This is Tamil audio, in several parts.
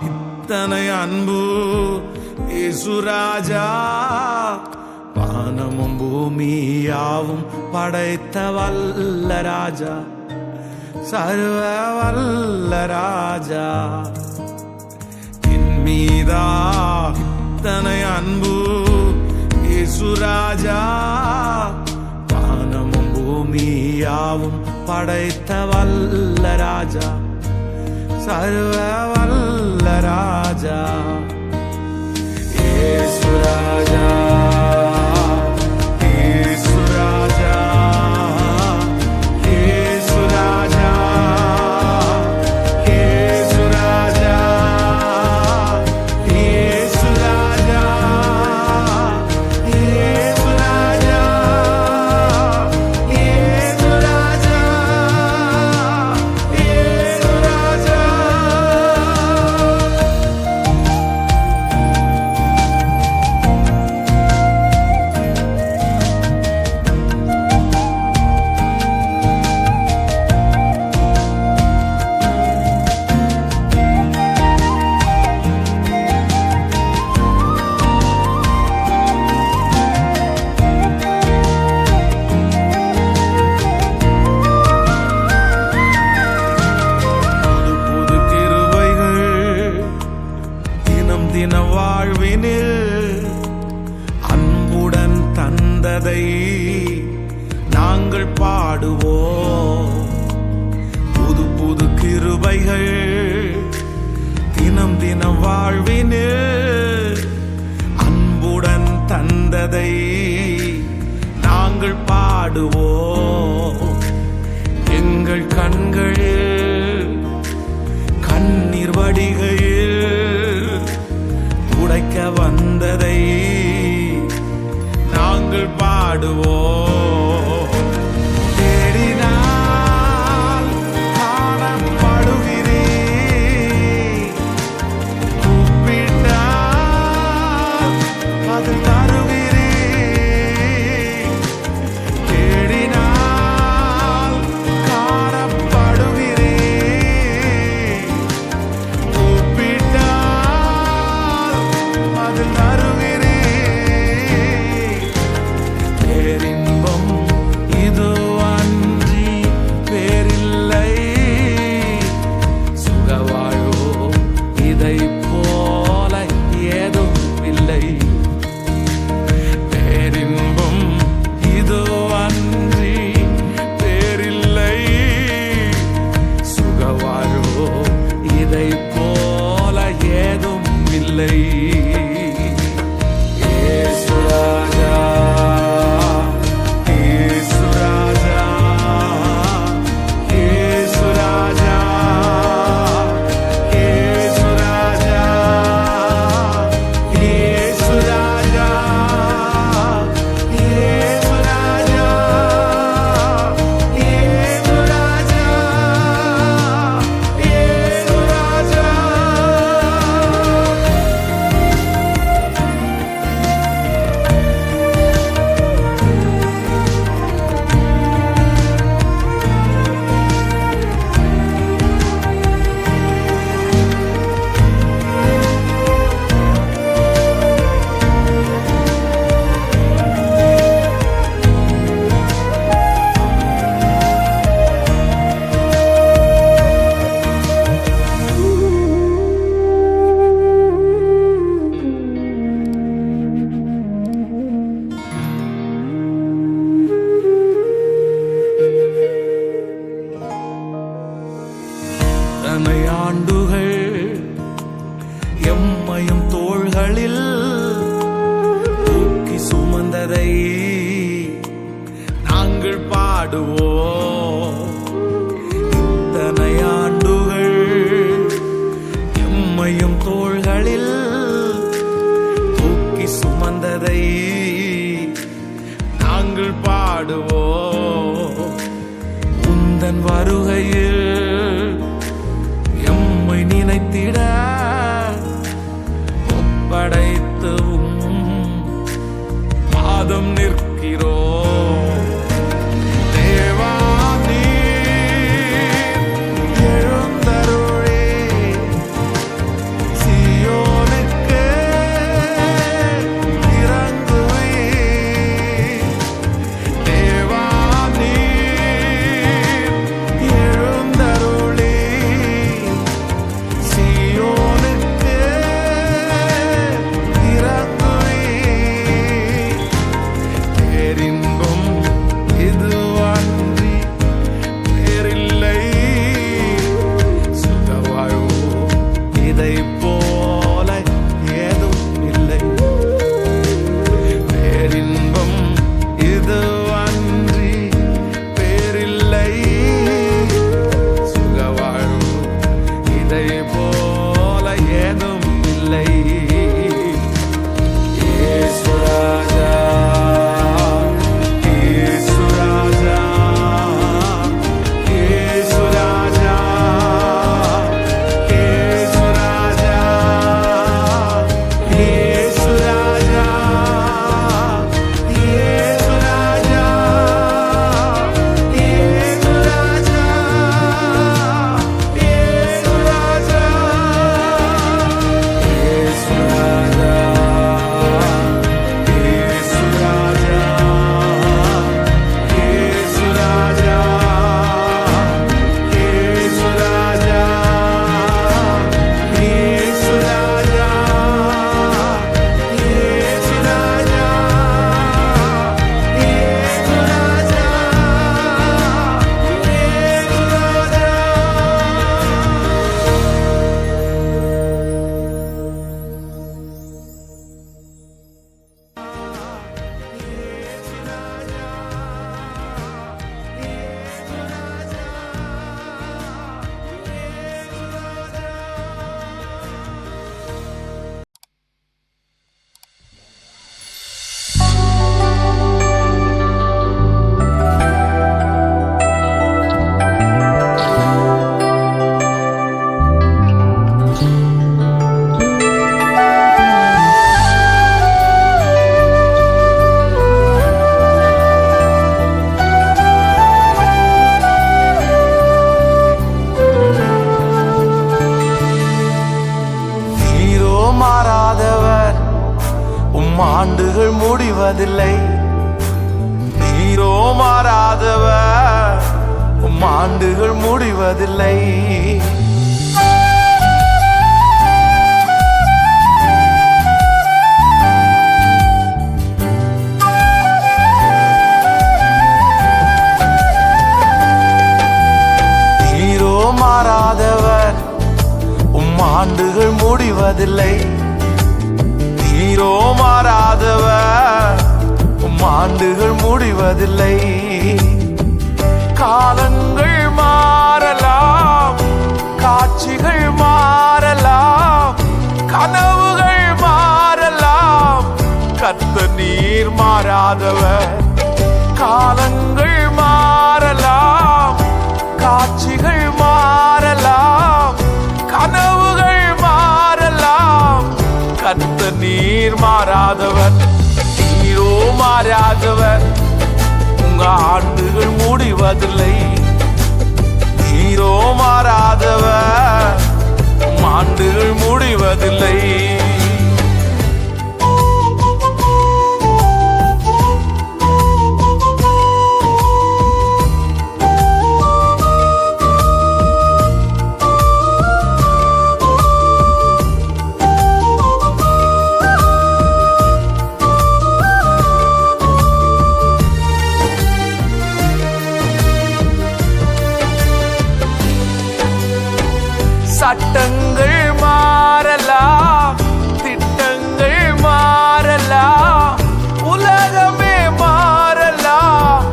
இத்தனை அன்பு இயேசுராஜா, வானமும் பூமியாவும் படைத்த வல்ல ராஜா, சர்வ வல்ல ராஜா. என் மீதா இத்தனை அன்பு இயேசுராஜா, வானமும் பூமியாவும் படைத்த வல்ல ராஜா, சர்வ வல்ல ராஜா. இயேசுராஜா, இயேசுராஜா, இயேசுராஜா, இயேசுராஜா, இயேசுராஜா, இயேசுராஜா, இயேசுராஜா, இயேசுராஜா. தின வாழ்வினில் அன்புடன் தந்ததை நாங்கள் பாடுவோம். புது புது கிருபைகள் தினம் தினம் வாழ்வினில் அன்புடன் தந்ததை நாங்கள் பாடுவோம். எங்கள் கண்களில் கண்ணீர் வடிகையில் உடைக்க வந்ததை நாங்கள் பாடுவோம். தேடினால் காணப்படுகிறீர், கூப்பிட்டால் பதில் தருகிறீர். தேடினால் காணப்படுகிறீர், கூப்பிட்டால் பதில் தருகிறீர். பேரின்பம் இது அன்றி பேரில்லை, சுகவாழ்வோ இதை போல ஏதும் இல்லை. பேரின்பம் இது அன்றி பேரில்லை, சுகவாழ்வோ இதை போல ஏதும் இல்லை. இயேசுராஜா, இயேசுராஜா, இயேசுராஜா, இயேசுராஜா, இயேசுராஜா, இயேசுராஜா, இயேசுராஜா, இயேசுராஜா. இத்தனை ஆண்டுகள் எம்மையும் தோள்களில் தூக்கி சுமந்ததை நாங்கள் பாடுவோம். இத்தனை ஆண்டுகள் எம்மையும் தோள்களில் தூக்கி சுமந்ததை நாங்கள் பாடுவோம். உந்தன் வருகையில் எம்மை நினைத்திட ஒப்படைத்து பாதம் நிற்கிறோம். தேவா நீர் எழுந்தருளே, ஆண்டுகள் முடிவதில்லை. நீரோ மாறாதவர், ஆண்டுகள் முடிவதில்லை. நீரோ மாறாதவர், ஆண்டுகள் முடிவதில்லை. நீரோ மாறாதவர், ஆண்டுகள் முடிவதில்லை. காலங்கள் மாறலாம், காட்சிகள் மாறலாம், கனவுகள் மாறலாம், கர்த்தர் நீர் மாறாதவர். காலங்கள் மாறலாம், காட்சிகள் மாறலாம், கனவுகள் மாறலாம், கர்த்தர் நீர் மாறாதவர். நீரோ மாறாதவர், உங்க ஆண்டுகள் முடிவதில்லை. நீரோ மாறாதவர், ஆண்டுகள் முடிவதில்லை. சட்டங்கள் மாறலாம், திட்டங்கள் மாறலாம், உலகமே மாறலாம்,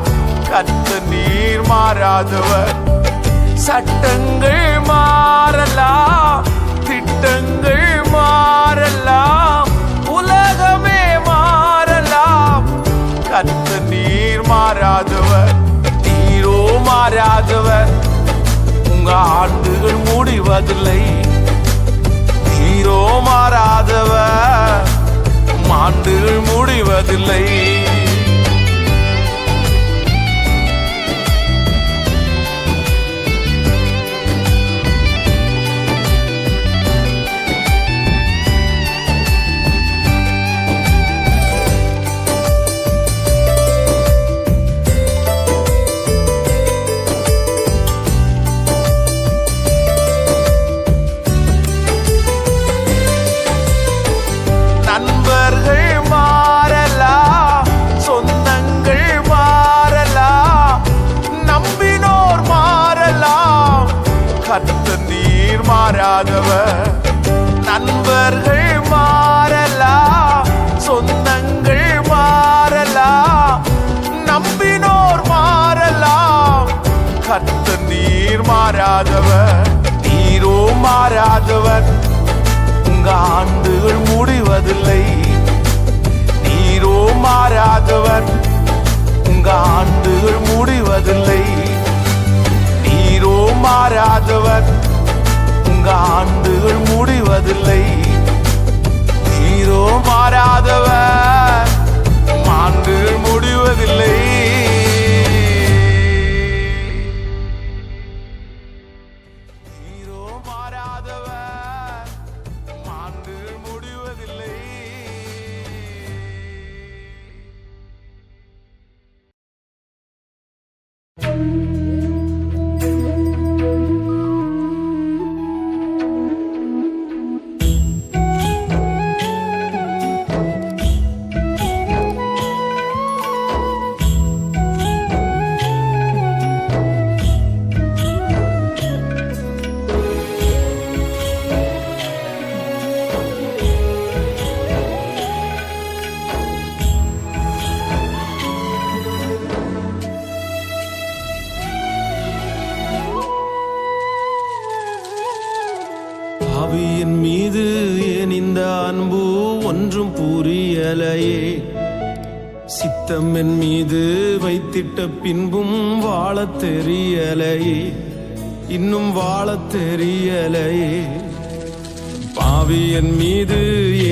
கர்த்தர் நீர் மாறாதவர். சட்டங்கள் மாறலாம், திட்டங்கள் மாறலாம், உலகமே மாறலாம், கர்த்தர் நீர் மாறாதவர். நீரோ மாறாதவர், உங்க ஆண்டுகள் முடிவதில்லை. நீரோ மாறாதவர், ஆண்டுகள் முடிவதில்லை. கர்த்தர் நீர் மாறாதவர். நண்பர்கள் மாறலாம், சொந்தங்கள் மாறலாம், நம்பினோர் மாறலாம், கர்த்தர் நீர் மாறாதவர். நீரோ மாறாதவர், உங்க ஆண்டுகள் முடிவதில்லை. நீரோ மாறாதவர், உங்க ஆண்டுகள் முடிவதில்லை. நீரோ மாறாதவர், உங்க ஆண்டுகள் முடிவதில்லை. நீரோ மாறாதவர், ஆண்டுகள் முடிவதில்லை. நீரோ மாறாதவர், ஆண்டுகள் முடிவதில்லை. ஆவியின் மீது ஏன் இந்த அன்பு ஒன்றும் புரியலையே. சித்தம் என் மீது வைத்திட்ட பின்பும் வாழத் தெரியலையே, இன்னும் வாழத் தெரியலையே. பாவியின் மீது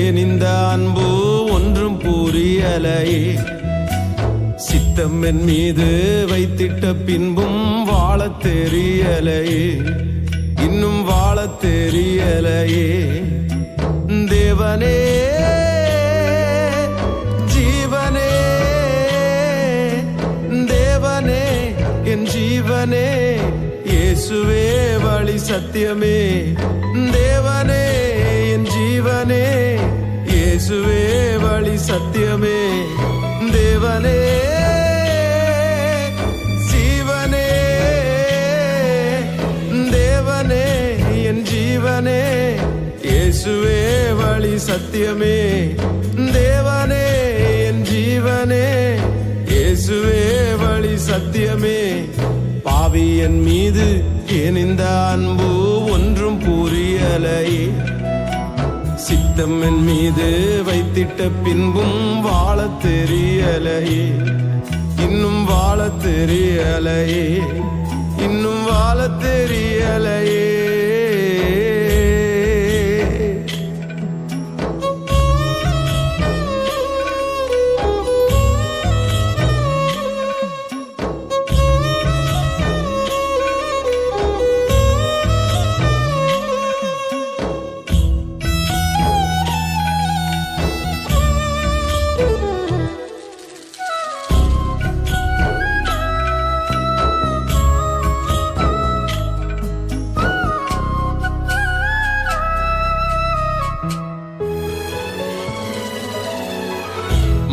ஏன் இந்த அன்பு ஒன்றும் புரியலையே. சித்தம் என் மீது வைத்திட்ட பின்பும் வாழத் தெரியலையே, இன்னும் வாழத் தெரியலையே. தேவனே சத்தியமே தேவனே என் ஜீவனே இயேசுவே வழி சத்தியமே தேவனே ஜீவனே தேவனே என் ஜீவனே இயேசுவே வழி சத்தியமே தேவனே என் ஜீவனே இயேசுவே வழி சத்தியமே பாவி என் மீது ஏன் இந்த அன்பு ஒன்றும் புரியலையே சித்தம் என் மீது வைத்திட்ட பின்பும் வாழத் தெரியலையே இன்னும் வாழத் தெரியலையே இன்னும் வாழத் தெரியலையே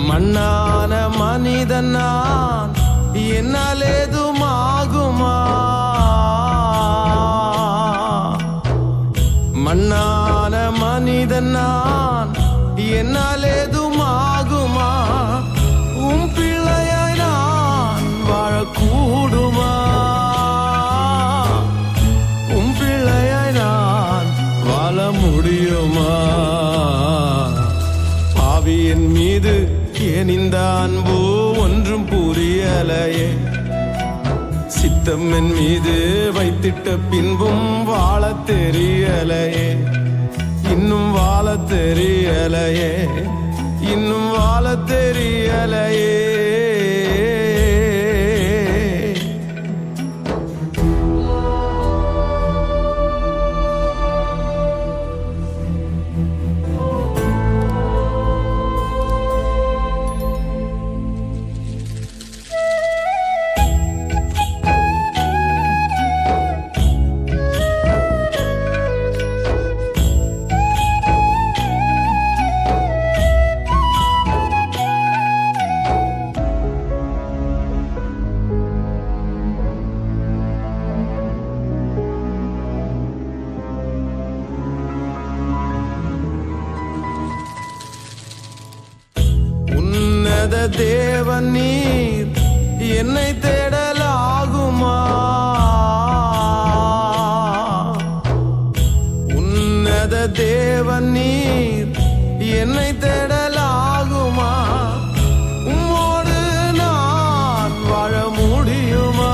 மண்ணான மனிதன் நான் என்னால் ஏதுமாகுமா மண்ணான மனிதன் நான் என்னால் ஏதுமாகுமா உம் பிள்ளையாய் நான் வாழக்கூடுமா உம் பிள்ளையாய் நான் வாழ முடியுமா பாவியின் மீது ஏன் இந்த அன்பு ஒன்றும் புரியலையே சித்தம் என் மீது வைத்திட்ட பின்பும் வாழத் தெரியலையே இன்னும் வாழத் தெரியலையே இன்னும் வாழத் தெரியலையே தேவன் நீர் என்னை தேடலாகுமா உன்னத தேவன் நீர் என்னை தேடலாகுமா உம்மோடு நான் வாழ முடியுமா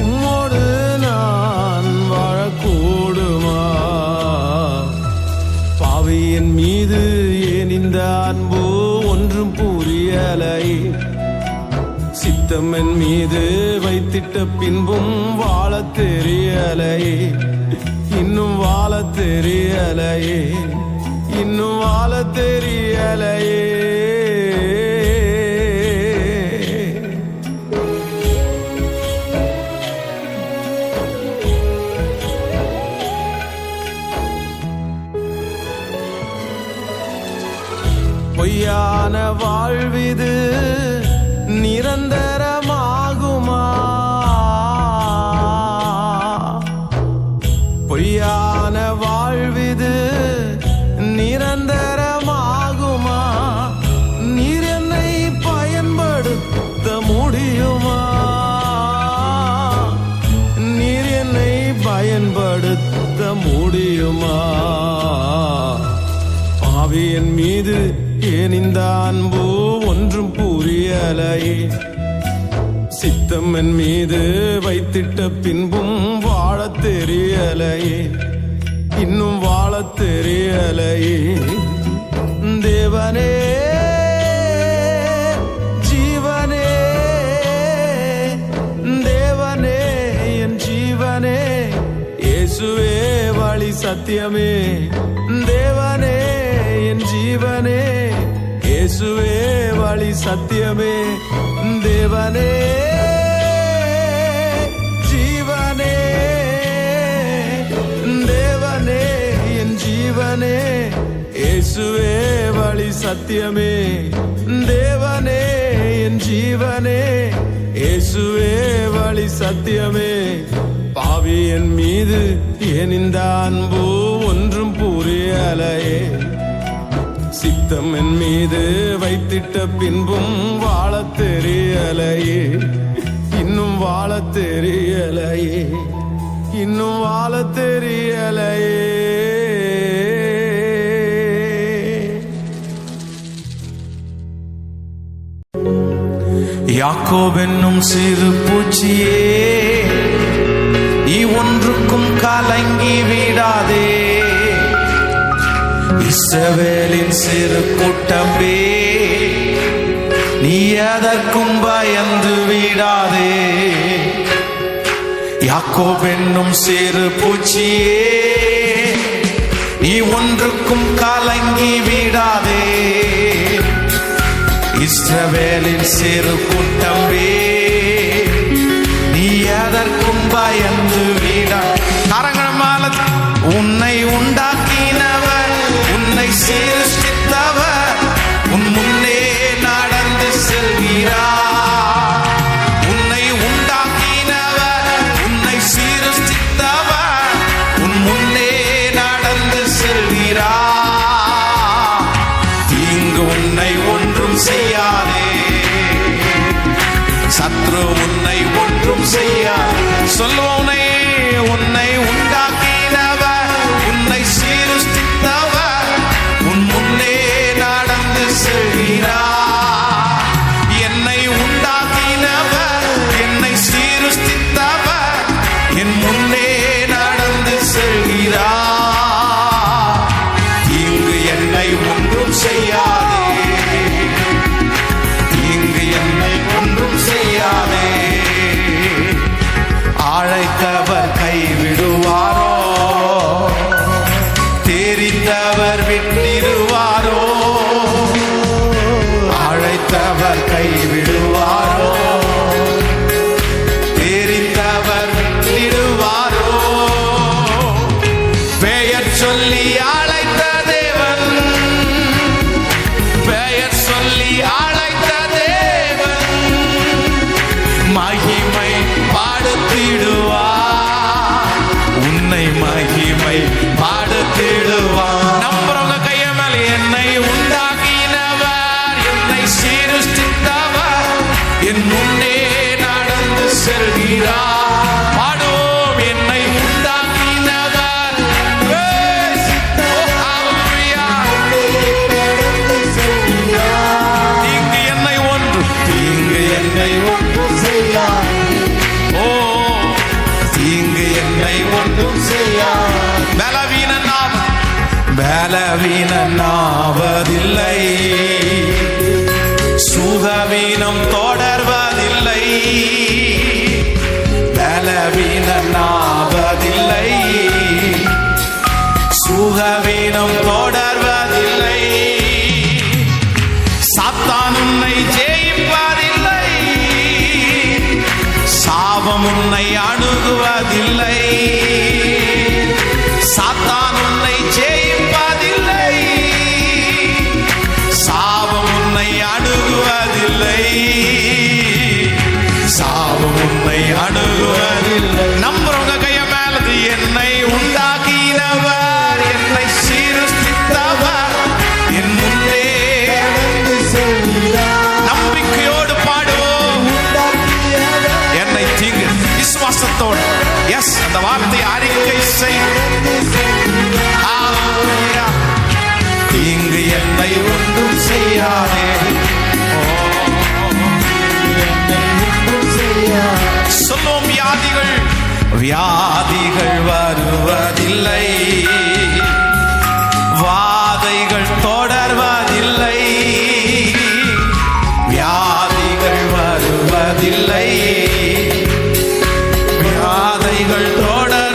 உம்மோடு நான் வாழக்கூடுமா பாவியின் மீது இந்த அன்பு ஒன்றும் புரியலையே சித்தம் என் மீது வைத்திட்ட பின்பும் வாழத் தெரியலையே இன்னும் வாழத் தெரியலையே இன்னும் வாழத் தெரியலையே பொய்யான வாழ்விது நிரந்தரமாகுமா பொய்யான வாழ்விது நிரந்தரமாகுமா நீர் என்னை பயன்படுத்த முடியுமா நீர் என்னை பயன்படுத்த முடியுமா பாவியின் மீது ஏன் இந்த அன்பு ஒன்றும் புரியலையே சித்தம் என் மீது வைத்திட்ட பின்பும் வாழத் தெரியலையே இன்னும் வாழத் தெரியலையே தேவனே ஜீவனே தேவனே என் ஜீவனே இயேசுவே வழி சத்தியமே தேவனே என் ஜீவனே இயேசுவே வழி சத்தியமே தேவனே ஜீவனே ஜீவனே இயேசுவே வழி சத்தியமே தேவனே என் ஜீவனே இயேசுவே வழி சத்தியமே பாவி என் மீது ஏன் இந்த அன்பு ஒன்றும் புரியலையே சித்தம் என் மீது வைத்திட்ட பின்பும் வாழத் தெரியலையே இன்னும் வாழத் தெரியலையே இன்னும் வாழத் தெரியலையே யாக்கோபென்னும் சிறு பூச்சியே நீ ஒன்றுக்கும் கலங்கி விடாதே இஸ்ரவேலின் சிறு கூட்டமே நீ எதற்கும் பயந்து விடாதே யாக்கோபென்னும் சிறு பூச்சியே நீ ஒன்றுக்கும் கலங்கி விடாதே இஸ்ரவேலின் சிறு கூட்டமே நீ எதற்கும் பயந்து விடா கரங்களமால உன்னை உண்டாக்கினவர் உன்னை சிருஷ்டித்தவர் உன் முன்னே நடந்து செல்கிறார் உன்னை உண்டாக்கினவர் உன்னை சிருஷ்டித்தவர் உன் முன்னே நடந்து செல்கிறார் தீங்கு உன்னை ஒன்றும் செய்யாதே சத்ரு உன்னை ஒன்றும் செய்யாதே சொல்லுவோனே உன்னை உண்டாக்கினவர் உன்னை சீருஷ்டித்தவர் உன் முன்னே நடந்து செல்கிறார் என்னை உண்டாக்கினவர் என்னை சீருஷ்டித்தவர் என் முன்னே நடந்து செல்கிறார் இங்கு என்னை ஒன்றும் செய்யாதே இங்கு என்னை ஒன்றும் செய்யாதே அழைத்தவர் கைவிடுவாரோ தெரிந்தவர் விட்டிடுவாரோ அழைத்தவர் கைவிடுவாரோ தெரிந்தவர் விட்டிடுவாரோ பெயர் சொல்லி அழைத்த தேவன் பெயர் சொல்லி அழைத்த தேவன் மகிமை பாடுத்திடுவார் உன்னை மகிமை பாடுத்திடுவார் நம்புறவங்க கைய மேல என்னை உண்டாக்கினவர் என்னை சீருஷ்டித்தவர் என் முன்னே நடந்து செல்கிறார் பாடுவோம் என்னை உண்டாக்கினவர் தீங்கு என்னை ஒன்று செய்யாது ஓ தீங்கு என்னை ஒன்றும் செய்யாது பலவீனனாவதில்லை சுகவீனம் தொடர்வதில்லை பலவீனனாவதில்லை சுகவீனம் தொடர்வதில்லை சாத்தான் உன்னை ஜெயிப்பதில்லை சாபம் உன்னை அணுகுவதில்லை சாத்தான் உன்னை ஜெயிப்பதில்லை சாபம் உன்னை அணுகுவதில்லை சாபம் உன்னை அணுகுவதில்லை நம்புறவங்க கைய மேலது என்னை உண்டாக்கினவர் என்னை சீருஷ்டித்தவர் என் முன்னே நம்பிக்கையோடு பாடுவோம் என்னை தீங்கு விசுவாசத்தோடு எஸ் அந்த வார்த்தை அறிக்கை செய் தீங்கு என்னை ஒன்றும் செய்யாதே சொல்லும் வியாதிகள் வருவதில்லை வாதைகள் தொடர்வதில்லை வியாதிகள் வருவதில்லை வியாதைகள் தொடர்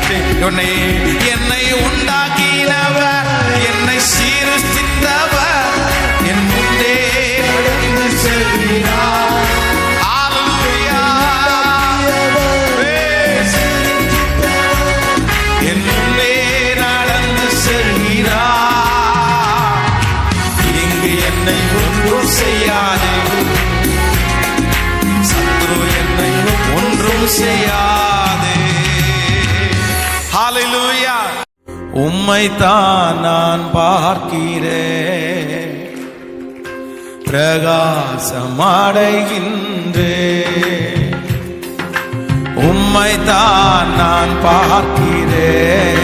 கைதட்டு என்னை உண்டாக்கினவர், என்னை சீர்திருத்தவர், என் முன்னே நடந்து செல்கிறார். ஹல்லேலூயா. என் முன்னே நடந்து செல்கிறார். இங்கு என்னை ஒன்றும் செய்யாது, சத்ரு என்னை ஒன்றும் செய்யாது. ஹல்லேலூயா. உம்மைத்தான் நான் பார்க்கிறேன், பிரகாசமடைகின்றேன். உம்மைத்தான் நான் பார்க்கிறேன்,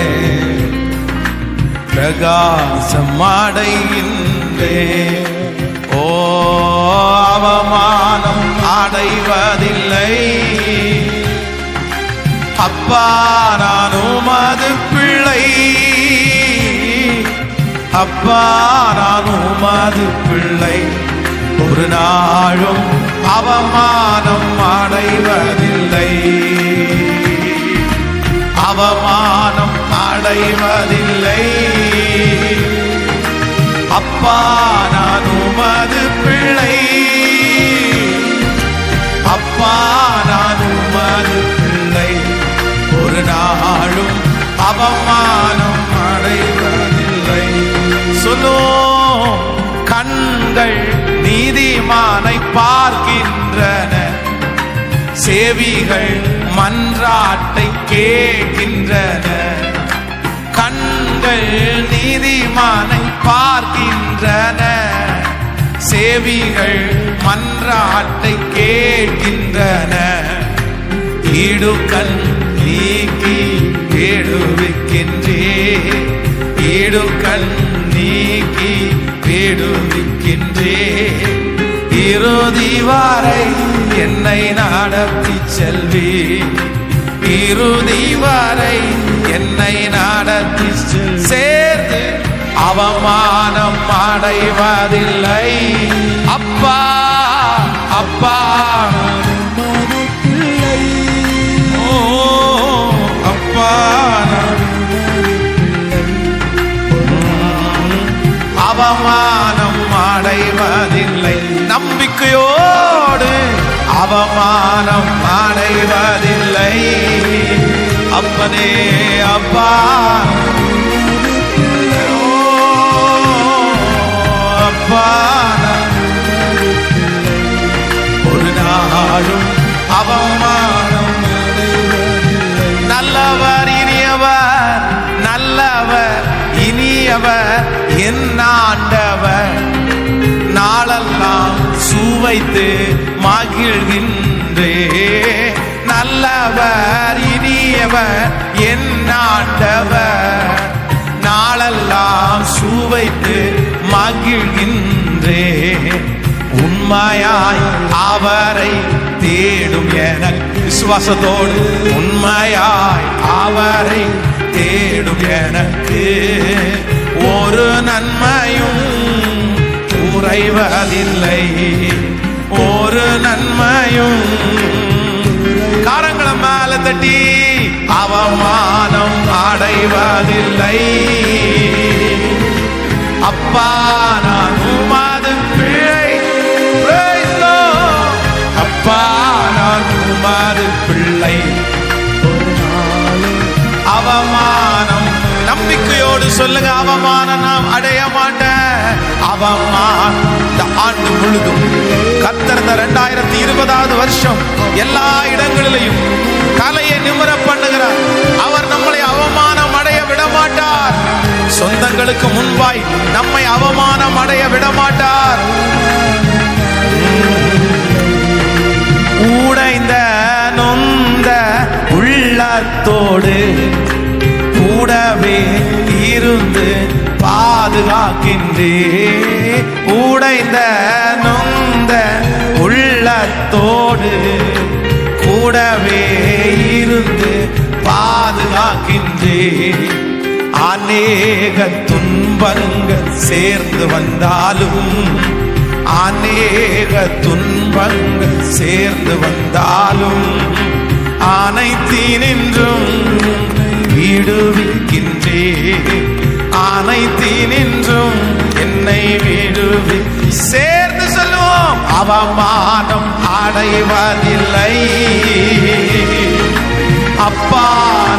பிரகாசமடைகின்றேன். ஓ, அவமானம் அடைவதில்லை அப்பா, நான் உமது பிள்ளை. அப்பா, நான் உமது பிள்ளை. ஒரு நாளும் அவமானம் அடைவதில்லை, அவமானம் அடைவதில்லை. அப்பா, நான் உமது பிள்ளை. அப்பா, நான் உமது பிள்ளை. ஒரு நாளும் அவமானம் அடைவதில்லை. சொல்லும் கண்கள் நீதிமானை பார்க்கின்றன, செவிகள் மன்றாட்டை கேட்கின்றன. கண்கள் நீதிமானை பார்க்கின்றன, செவிகள் மன்றாட்டை கேட்கின்றன. இடுக்கண் நீக்கி விடுவிக்கின்றே, இடுக்கண் நீக்கி விடுவிக்கின்றே. இறுதி வரை என்னை நடத்தி செல்வி, இறுதி வரை என்னை நடத்தி சேர்ந்து அவமானம் அடைவதில்லை. அப்பா, அப்பா, ஓ அப்பா, அவமானம் அடைவதில்லை. நம்பிக்கையோடு அவமானம் அடைவதில்லை. அப்பனே, அப்பா, அப்பா, ஒரு நாளும் அவமானம். நல்லவர் இனியவர், நல்லவர் இனியவர் என் ஆண்டவர். நாளெல்லாம் சுவைத்து மகிழ்கின்றே. நல்லவர் இனியவர் என் ஆண்டவர். நாளெல்லாம் சுவைத்து மகிழ்கின்றே. உண்மையாய் அவரை தேடும் எனக்கு, விசுவாசத்தோடு உண்மையாய் அவரை தேடும் எனக்கு ஒரு நன்மையும் குறைவதில்லை, ஒரு நன்மையும். காரங்களை மேல தட்டி அவமானம் அடைவதில்லை. அப்பா, நான் உமது பிள்ளை. அப்பா, நான் உமது பிள்ளை. அவமானம், நம்பிக்கையோடு சொல்லுங்க, அவமானம் நாம் அடைய மாட்டேன். அவமானம் இந்த ஆண்டு முழுதும் கர்த்தர் இந்த 2020வது வருஷம் எல்லா இடங்களிலையும் தலையை நிமிர பண்ணுகிறார். அவர் நம்மளை அவமானம் அடைய விட மாட்டார். சொந்தங்களுக்கு முன்பாய் நம்மை அவமானம் அடைய விட மாட்டார். உடைந்த நொந்த உள்ளத்தோடு கூடவே இருந்து பாதுகாக்கின்றே. உடைந்த நொந்த உள்ளத்தோடு கூடவே இருந்து பாதுகாக்கின்றே. அநேக துன்பங்கள் சேர்ந்து வந்தாலும், அநேக துன்பங்கள் சேர்ந்து வந்தாலும், அனைத்தினின்றும் விடுவிக்கின்றே, அனைத்தினின்றும் என்னை விடுவி. சேர்ந்து சொல்லுவோம், அவமானம் அடைவதில்லை. அப்பா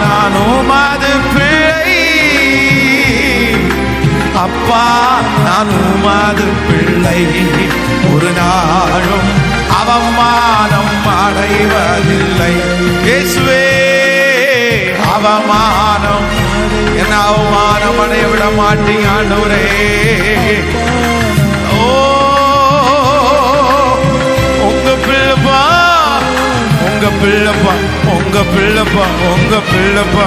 நான் உமது பிள்ளை, அப்பா நான் உமது பிள்ளை, ஒரு நாளும் அவமானம் அடைவதில்லை. இயேசுவே அவமானம், என்ன அவமானம் அடைய விட மாட்டீங்க ஆண்டவரே. ஓ உங்க பிள்ளைப்பா, உங்க பிள்ளைப்பா, உங்க பிள்ளைப்பா, உங்க பிள்ளைப்பா,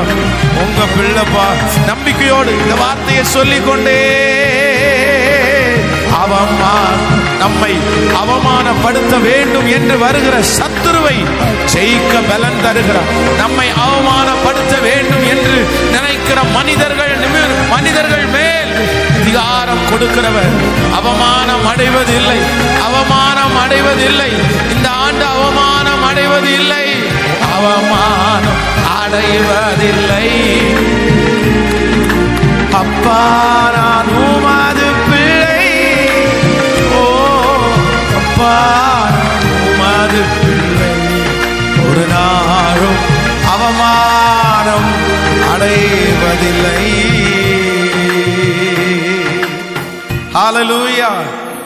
உங்க பிள்ளைப்பா. நம்பிக்கையோடு இந்த வார்த்தையை சொல்லிக்கொண்டே, நம்மை அவமானப்படுத்த வேண்டும் என்று வருகிற சத்துருவை ஜெயிக்க பலன் தருகிறார். நம்மை அவமானப்படுத்த வேண்டும் என்று நினைக்கிற மனிதர்கள் மேல் அதிகாரம் கொடுக்கிறவர். அவமானம் அடைவதில்லை, அவமானம் அடைவதில்லை. இந்த ஆண்டு அவமானம் அடைவதில்லை, அவமானம் அடைவதில்லை. அப்பா நான் உமது பிள்ளை, ஓ அப்பா நான் உமது பிள்ளை, ஒரு நாளும் அவமானம் அடைவதில்லை. ஹல்லேலூயா.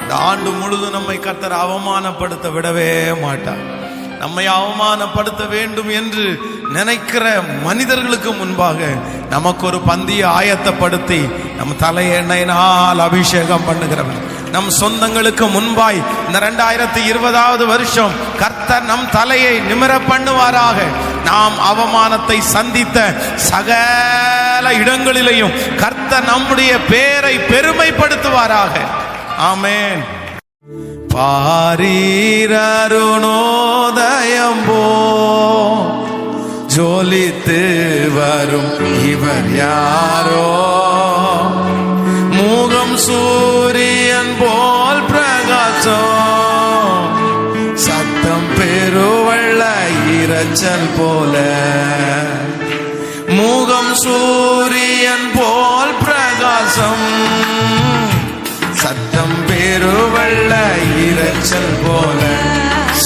இந்த ஆண்டு முழுதும் நம்மை கர்த்தர் அவமானப்படுத்த விடவே மாட்டார். நம்மை அவமானப்படுத்த வேண்டும் என்று நினைக்கிற மனிதர்களுக்கு முன்பாக நமக்கு ஒரு பந்தியை ஆயத்தப்படுத்தி நம் தலையெண்ணெயினால் அபிஷேகம் பண்ணுகிறவர். நம் சொந்தங்களுக்கு முன்பாய் இந்த 2020வது வருஷம் கர்த்தர் நம் தலையை நிமிர பண்ணுவாராக. நாம் அவமானத்தை சந்தித்த சகல இடங்களிலேயும் கர்த்தர் நம்முடைய பேரை பெருமைப்படுத்துவாராக. ஆமென். பாரீரருணோதயம் போ ஜொலித்து வரும் இவர் யாரோ, முகம் சூரியன் போல் பிரகாசம், சத்தம் பெருவெள்ள இரைச்சல் போல, முகம் சூரியன் போல் பிரகாசம், சத்தம் பெருவெள்ள இரைச்சல் போல.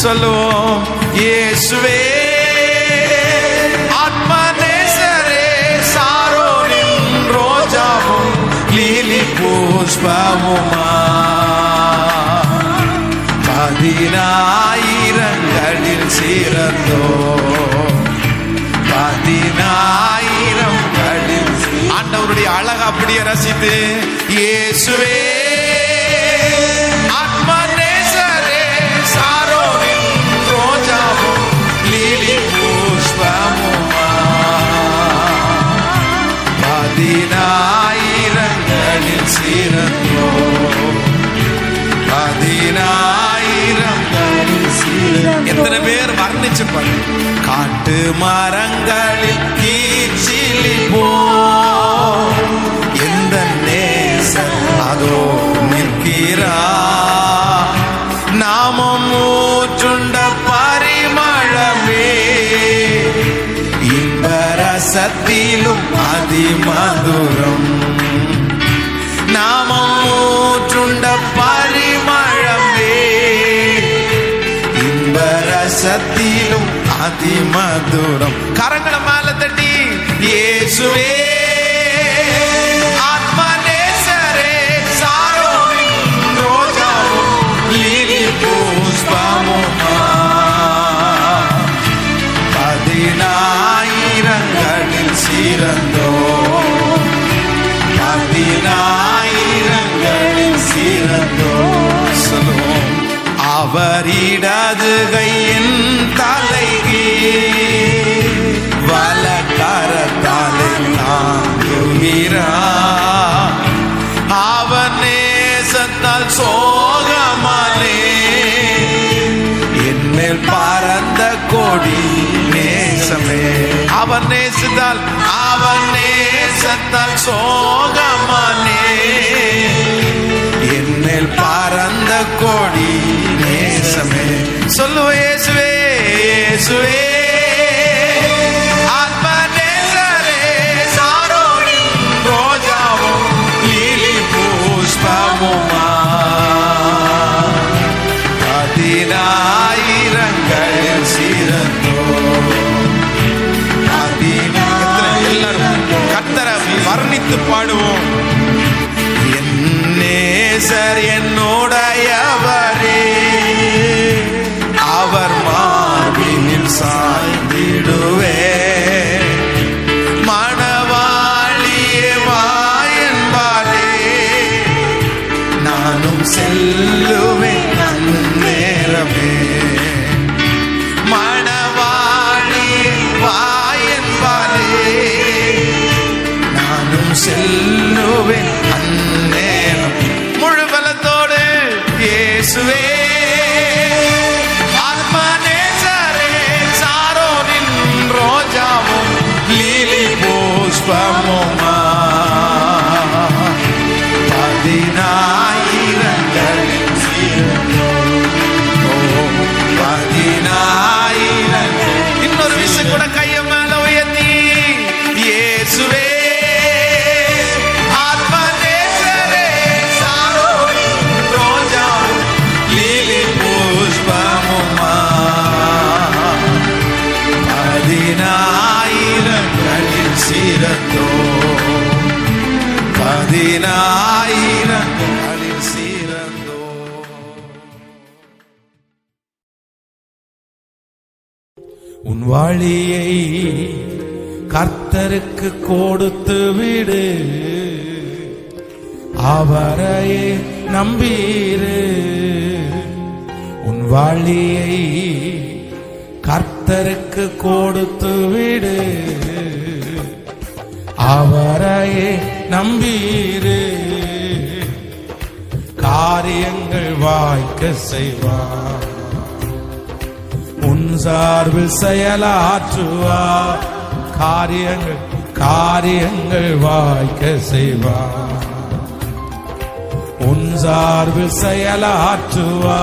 சொல்லுவோம், இயேசுவே ஆத்மநேசரே, சாரோனின் ரோஜாவும் லீலி புஷ்பமுமா, 10,000களில் சிறந்தோ, 10,000களில். ஆண்டவருடைய அழகு அப்படியே ரசித்து, இயேசுவே ஆத்மநேசரே, சாரோனின் ரோஜாவும் லீலி புஷ்பமுமா, 10,000களில் சிறந்தோ, 10,000களில் சிறந்தோ. எத்தனை பேர் வர்ணிச்சு பாரு. காட்டு மரங்களில் கீச்சிலி போ, எந்த நேசர் அதோ நிற்கிறா, நாமம் ஊற்றுண்ட பரிமளமே, இன்பரசத்திலும் அதிமதுரம், நாமம் ஊற்றுண்ட பரிமளமே, இன்பரசத்திலும் அதிமதுரம். கரங்களை மேல தட்டி, இயேசுவே ஆத்மநேசரே, சாரோனின் ரோஜாவும் லீலி புஷ்பமுமா, 10,000களில் சிறந்தோ, 10,000களில் சிறந்தோ. சொல்லுவோம், அவர் இடது கையின் தலைகி வலக்கரத்தாலே தாங்குகிறார், அவர் நேசத்தால் சோகமானே, என்மேல் பறந்த கொடி நேசமே, அவர் நேசத்தால், அவர் நேசத்தால் சோகமானே, என்மேல் பறந்த கொடி நேசமே. சொல்லுவோம், இயேசுவே இயேசுவே ஆத்மநேசரே, நேசர் என்னுடையவரே, அவர் மார்பினில் சாய்ந்திடுவே. மணவாளியே வா என்பாரே, நானும் செல்லுவேன் அந்நேரமே. மணவாளியே வா என்பாரே, நானும் செல்லுவேன் அந்நேரம். முழு பலத்தோடு இயேசுவே ஆத்மநேசரே, சாரோனின் ரோஜாவும் லீலி புஷ்பமுமா, 10,000 இன்னொரு விஷயம் கூட கைய மேல உயர்த்தி இயேசுவே ஆத்மநேசரே, சாரோனின் ரோஜாவும் லீலி புஷ்பமுமா, 10,000 சிரத்தோ, 10,000 சிரந்தோ. உன் வழியை கர்த்தருக்கு கொடுத்து விடு, அவரையே நம்பீரு. உன் வழியை கர்த்தருக்கு கொடுத்து விடு, அவரையே நம்பீரு. காரியங்கள் வாய்க்க செய்வார், உன் சார்பில் செயலாற்றுவார். காரியங்கள் வாய்க்க செய்வார், உன் சார்பில் செயலாற்றுவார்.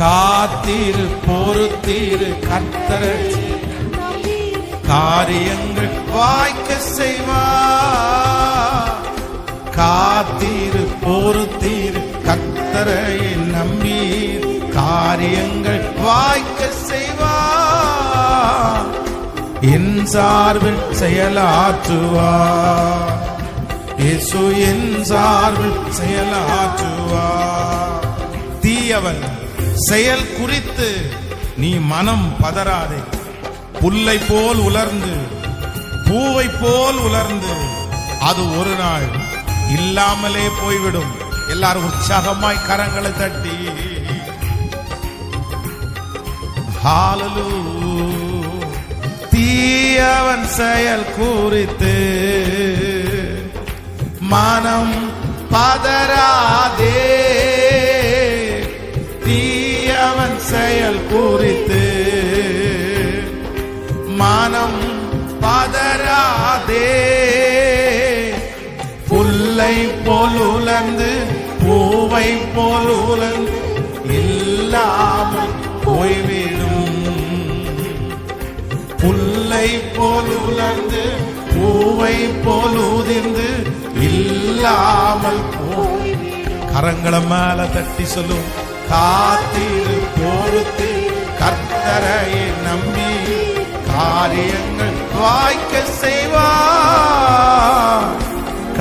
காத்தீரு பொறுத்தீரு கர்த்தரை, காரியங்கள் வாய்க்க செய்வார். காத்தீரு பொறுத்தீரு கர்த்தரை நம்பீர், காரியங்கள் வாய்க்க செய்வார். என் சார்பில் செயலாற்றுவார், இயேசு என் சார்பில் செயலாற்றுவார். தீயவன் செயல் குறித்து நீ மனம் பதறாதே. புல்லை போல் உலர்ந்து பூவை போல் உலர்ந்து அது ஒரு நாள் இல்லாமலே போய்விடும். எல்லாரும் உற்சாகமாய் கரங்களை தட்டி ஹalleluya. தீயவன் செயல் குறித்து மனம் பதறாதே, தீயவன் செயல் குறித்து மனம் பதறாதே. புல்லை போல் உலர்ந்து பூவை போல் உலர்ந்து இல்லாமல் போய்விடும். புல்லை போல் உலர்ந்து பூவை போல் உதிர்ந்து இல்லாமல் போய்விடும். கரங்களை மேல தட்டி சொல்லும், காத்தீரு பொறுத்து கர்த்தரை நம்பி, காரியங்கள் வாய்க்க செய்வார்.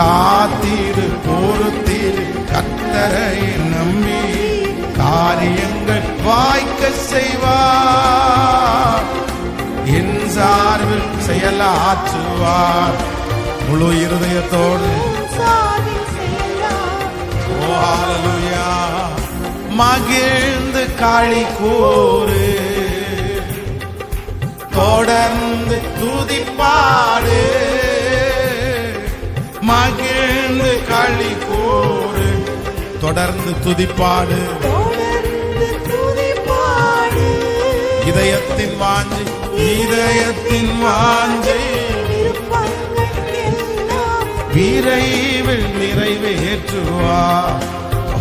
காத்தீரு பொறுத்தீரு கர்த்தரை நம்பி, காரியங்கள் வாய்க்க செய்வார். என் சார்பில் செயலாற்றுவார். முழு இருதயத்தோடு ஓ ஹalleluya. மகிழ்ந்து களி கூறு, தொடர்ந்து துதிப்பாடு. மகிழ்ந்து களி கூறு, தொடர்ந்து துதிப்பாடு. இதயத்தின் வாஞ்சை, இதயத்தின் வாஞ்சை விரைவில் நிறைவேற்றுவார்.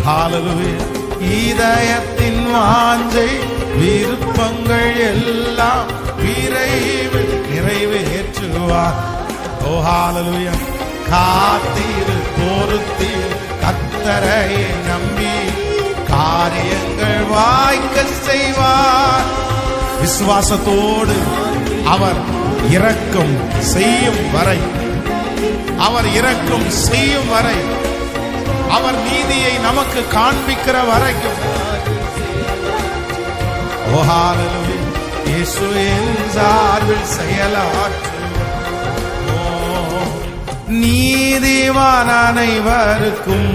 ஹalleluya. இதயத்தின் வாஞ்சை விருப்பங்கள் எல்லாம் விரைவில் நிறைவேற்றுவார். ஓ ஹalleluya. காத்தீரு பொறுத்தீர் கர்த்தரை நம்பி, காரியங்கள் வாய்க்க செய்வார். விசுவாசத்தோடு அவர் இரக்கம் செய்யும் வரை, அவர் இரக்கம் செய்யும் வரை அவர் நீதியை நமக்கு காண்பிக்கிற வரைக்கும். ஓ ஹalleluya, இயேசு என் சார்பில் செயலாற்றுவார். நீதிமான் அனைவருக்கும்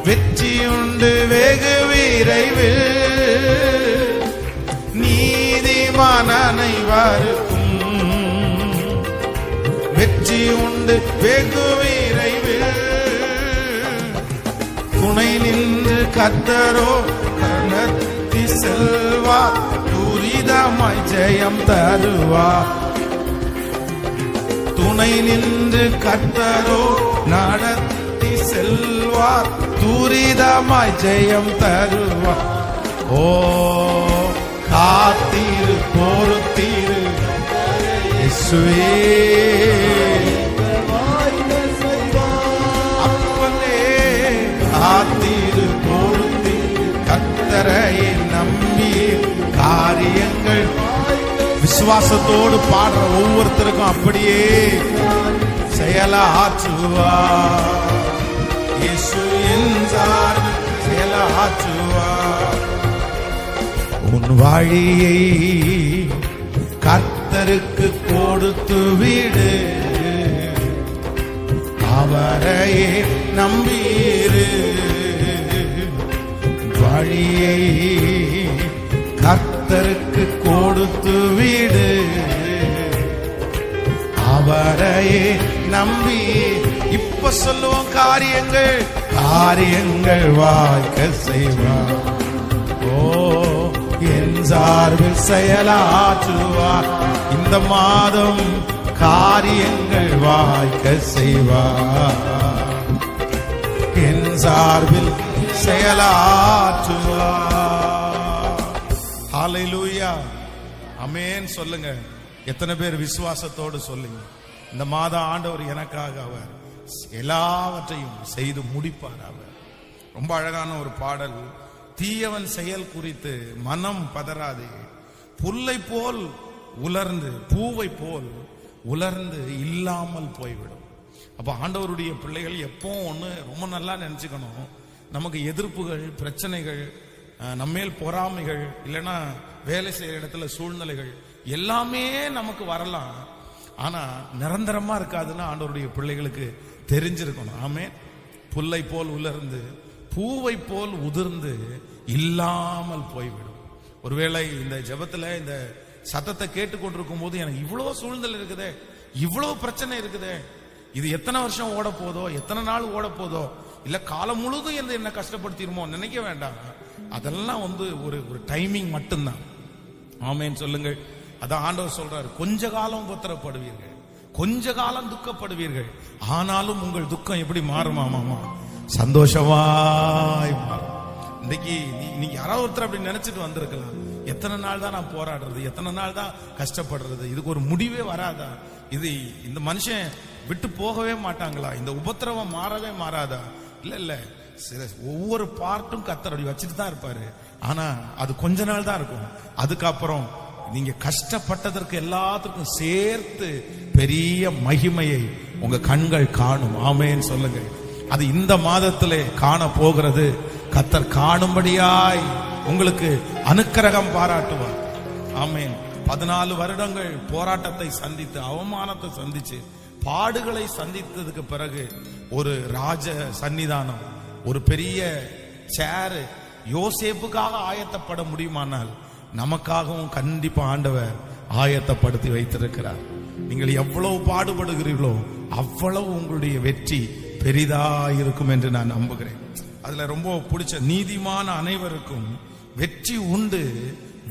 வெற்றி உண்டு வெகு விரைவில். நீதிமான் அனைவருக்கும் வெற்றி உண்டு வெகு விரைவில். துணை நின்று கர்த்தரோ நடத்தி செல்வார், துரிதமாய் ஜெயம் தருவார். துணை நின்று கர்த்தரோ நடத்தி செல்வார், துரிதமாய் ஜெயம் தருவார். ஓ காத்தீரு பொறுத்தீரு இயேசுவே, அப்பனே காத்தீரு பொறுத்தீரு கர்த்தரையே நம்பி காரியங்கள். விசுவாசத்தோடு பாடுற ஒவ்வொருத்தருக்கும் அப்படியே செயலாற்றுவார். இயேசு என் சார்பில் செயலாற்றுவார். உன் வழியை கர்த்தருக்கு கொடுத்து விடு, அவரையே நம்பீரு. வழியை கர்த்தருக்கு கொடுத்து விடு, அவரையே நம்பி. இப்ப சொல்லுவோம், காரியங்கள் காரியங்கள் வாய்க்க செய்வார். ஓ என் சார்பில் செயலாற்றுவார். இந்த மாதம் காரியங்கள் வாய்க்க செய்வார். என் சார்பில் செயலாற்றுவார். ஹalleluya, ஆமென் சொல்லுங்க. எத்தனை பேர் விசுவாசத்தோடு சொல்லுங்க, இந்த மாதம் ஆண்டவர் எனக்காக அவர் எல்லாவற்றையும் செய்து முடிப்பார். அவர் ரொம்ப அழகான ஒரு பாடல். தீயவன் செயல் குறித்து மனம் பதறாதே, புல்லை போல் உலர்ந்து பூவை போல் உலர்ந்து இல்லாமல் போய்விடும். அப்ப ஆண்டவருடைய பிள்ளைகள் எப்போ ஒண்ணு ரொம்ப நல்லா நினைச்சுக்கணும், நமக்கு எதிர்ப்புகள், பிரச்சனைகள், நம்மேல் பொறாமைகள், இல்லைன்னா வேலை செய்யற இடத்துல சூழ்நிலைகள் எல்லாமே நமக்கு வரலாம். ஆனா நிரந்தரமா இருக்காதுன்னு ஆண்டவருடைய பிள்ளைகளுக்கு தெரிஞ்சிருக்கணும். ஆமென். புல்லை போல் உலர்ந்து பூவை போல் உதிர்ந்து இல்லாமல் போய்விடும். ஒருவேளை இந்த ஜெபத்துல இந்த சத்தத்தை கேட்டுக்கொண்டிருக்கும் போது எனக்கு இவ்வளவு சூழ்நிலை இருக்குதே, இவ்வளவு பிரச்சனை இருக்குதே, இது எத்தனை வருஷம் ஓட போதோ, எத்தனை நாள் ஓட போதோ, இல்ல காலம் முழுதும் என்ன கஷ்டப்படுத்திடுமோ நினைக்க வேண்டாம். அதெல்லாம் ஒரு டைமிங் மட்டும்தான். ஆமென் சொல்லுங்கள். அதான் ஆண்டவர் சொல்றாரு, கொஞ்ச காலம் உபத்திரப்படுவீர்கள், கொஞ்ச காலம் துக்கப்படுவீர்கள், ஆனாலும் உங்கள் துக்கம் எப்படி மாறுமாமா, சந்தோஷமாய் மாறும். இன்னைக்கு நீங்க யாராவது ஒருத்தர் அப்படி நினைச்சிட்டு வந்திருக்கலாம், எத்தனை நாள் தான் நான் போராடுறது, எத்தனை நாள் தான் கஷ்டப்படுறது, இதுக்கு ஒரு முடிவே வராதா, இது இந்த மனுஷன் விட்டு போகவே மாட்டாங்களா, இந்த உபத்திரவம் மாறவே மாறாதா? இல்ல ஒவ்வொரு பார்ட்டும் கர்த்தர் அப்படி வச்சுட்டு தான் இருப்பாரு. ஆனா அது கொஞ்ச நாள் தான் இருக்கும். அதுக்கப்புறம் நீங்க கஷ்டப்பட்டதற்கு எல்லாத்துக்கும் சேர்த்து பெரிய மகிமையை உங்க கண்கள் காணும். ஆமென் சொல்லுங்க. அது இந்த மாதத்திலே காண போகிறது. கர்த்தர் காணும்படியாய் உங்களுக்கு அனுக்கிரகம் பாராட்டுவார். ஆமென். 14 வருடங்கள் போராட்டத்தை சந்தித்து, அவமானத்தை சந்திச்சு, பாடுகளை சந்தித்ததுக்கு பிறகு ஒரு ராஜ சன்னிதானம், ஒரு பெரிய சேர் யோசேப்புக்காக ஆயத்தப்பட முடியுமானால் நமக்காகவும் கண்டிப்பா ஆண்டவர் ஆயத்தப்படுத்தி வைத்திருக்கிறார். நீங்கள் எவ்வளவு பாடுபடுகிறீர்களோ அவ்வளவு உங்களுடைய வெற்றி பெரிதா இருக்கும் என்று நான் நம்புகிறேன். அதுல ரொம்ப பிடிச்ச, நீதிமான அனைவருக்கும் வெற்றி உண்டு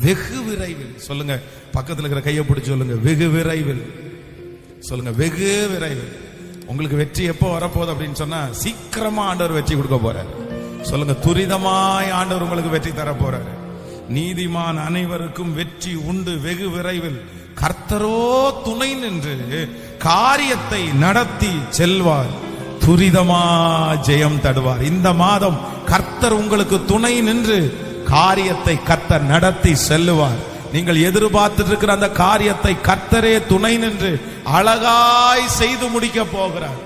வெகு விரைவில். சொல்லுங்க, பக்கத்துல இருக்கிற கையை பிடிச்சு சொல்லுங்க, வெகு விரைவில். சொல்லுங்க, வெகு விரைவில். உங்களுக்கு வெற்றி எப்போ வரப்போகுது அப்படின்னு சொன்னா, சீக்கிரமா ஆண்டவர் வெற்றி கொடுக்க போறாரு. சொல்லுங்க, துரிதமாய் ஆண்டவர் உங்களுக்கு வெற்றி தர போறாரு. நீதிமான் அனைவருக்கும் வெற்றி உண்டு வெகு விரைவில். கர்த்தரோ துணை நின்று காரியத்தை நடத்தி செல்வார், துரிதமா ஜெயம் தருவார். இந்த மாதம் கர்த்தர் உங்களுக்கு துணை நின்று காரியத்தை கர்த்தர் நடத்தி செல்லுவார். நீங்கள் எதிர்பார்த்து இருக்கிற அந்த காரியத்தை கர்த்தரே துணை நின்று அழகாய் செய்து முடிக்க போகிறார்.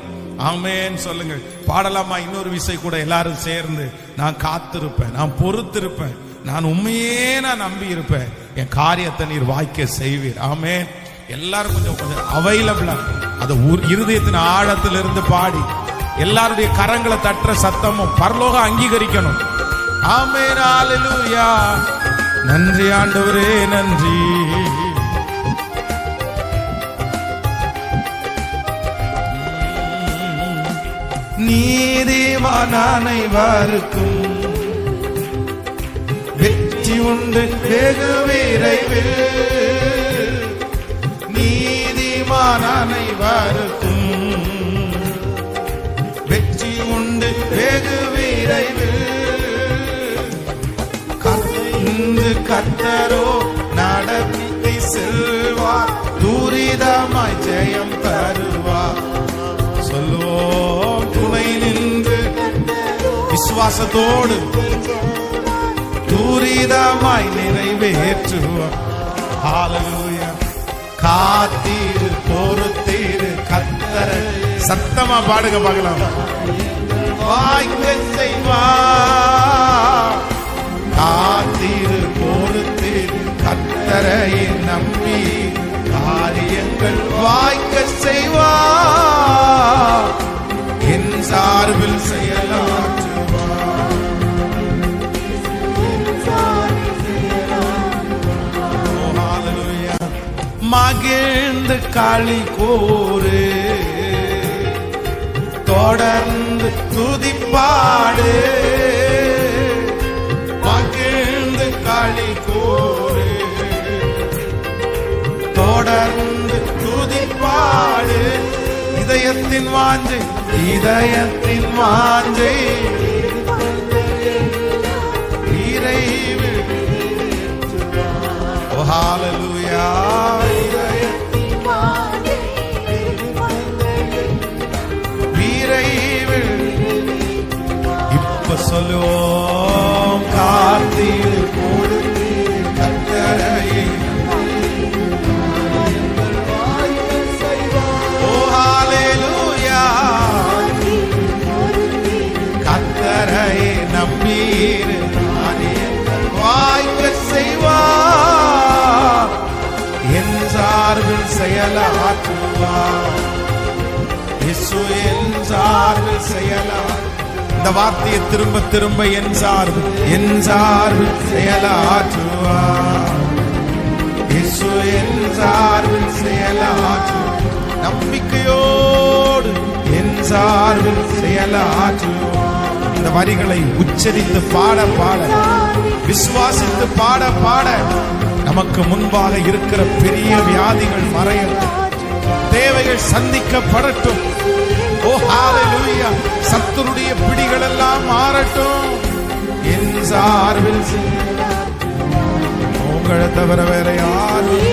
ஆமென் சொல்லுங்க. பாடலாமா இன்னொரு விசை கூட எல்லாரும் சேர்ந்து? நான் காத்திருப்பேன், நான் பொறுத்திருப்பேன், நான் உண்மையே நான் நம்பி இருப்பேன், என் காரியத்தை நீர் வாய்க்க செய்வீர். ஆமென். எல்லாரும் கொஞ்சம் அவைலபிளா அது இருதயத்தின் ஆழத்திலிருந்து பாடி எல்லாருடைய கரங்களை தட்டுற சத்தமும் பரலோகம் அங்கீகரிக்கணும். ஆமென். ஹல்லேலூயா. நன்றி ஆண்டவரே, நன்றி. நீதிமான் அனைவருக்கும் வெற்றி உண்டு வெகு விரைவில். நீதிமான் அனைவருக்கும் வெற்றி உண்டு வெகு விரைவில். கர்த்தரோ நடத்தி செல்வார், துரிதமாய் ஜெயம் தருவார். சொல்லுவோம் துணை நின்று விசுவாசத்தோடு துரிதமாய் நிறைவேற்றுவார். ஹல்லேலூயா. காத்தீரு பொறுத்தீரு கர்த்தரை. சத்தமா பாடுங்க பார்க்கலாம். வாய்க்க செய்வார். காத்தீரு பொறுத்தீரு கர்த்தரை நம்பி காரியங்கள் வாய்க்க செய்வார். என் சார்பில் செயலாற்றுவார். மகிழ்ந்து களி கூறு, தொடர்ந்து துதிப்பாடு. மகிழ்ந்து களி கூறு, தொடர்ந்து துதிப்பாடு. இதயத்தின் வாஞ்சை, இதயத்தின் வாஞ்சை இறைவு. ஓ ஹல்லேலூயா. இப்ப சொல்லுவோம் காத்தீர் பொறுத்து கர்த்தரை. ஓ ஹல்லேலூயா. கர்த்தரை நம்பீர் வாய்க்க செய்வார். என் சார்பில் செயலாற்றுவார். இயேசு என் சார்பில் செயலாற்றுவார். இந்த வார்த்தையை திரும்ப திரும்ப என் சார்பில் செயலாற்றுவார். இயேசு என் சார்பில் செயலாற்றுவார். நம்பிக்கையோடு என் சார்பில் செயலாற்றுவார். இந்த வரிகளை உச்சரித்து பாட பாட, விசுவாசித்து பாட பாட நமக்கு முன்பாக இருக்கிற பெரிய வியாதிகள் மறையட்டும், தேவைகள் சந்திக்கப்படட்டும். ஓ ஹல்லேலூயா. சத்துருடைய பிடிகள் எல்லாம் மாறட்டும். என் சார்பில் உங்களை தவிர வேற யாரும்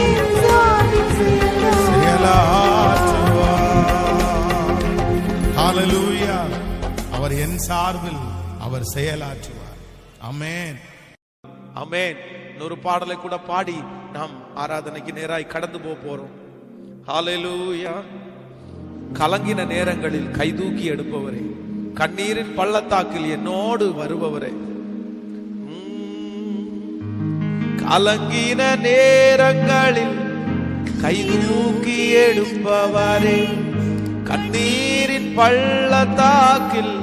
செயலாற்றுவார். ஹல்லேலூயா. அவர் என் சார்பில் அவர் செயலாற்றுவார். ஆமென். ஆமென். இன்னொரு பாடலை கூட பாடி நாம் ஆராதனைக்கு நேராய் கடந்து போறோம். ஹல்லேலூயா. கலங்கின நேரங்களில் கைதூக்கி எடுப்பவரே, கண்ணீரின் பள்ளத்தாக்கில் என்னோடு வருபவரே. கலங்கின நேரங்களில் கைதூக்கி எடுப்பவரே, கண்ணீரின் பள்ளத்தாக்கில்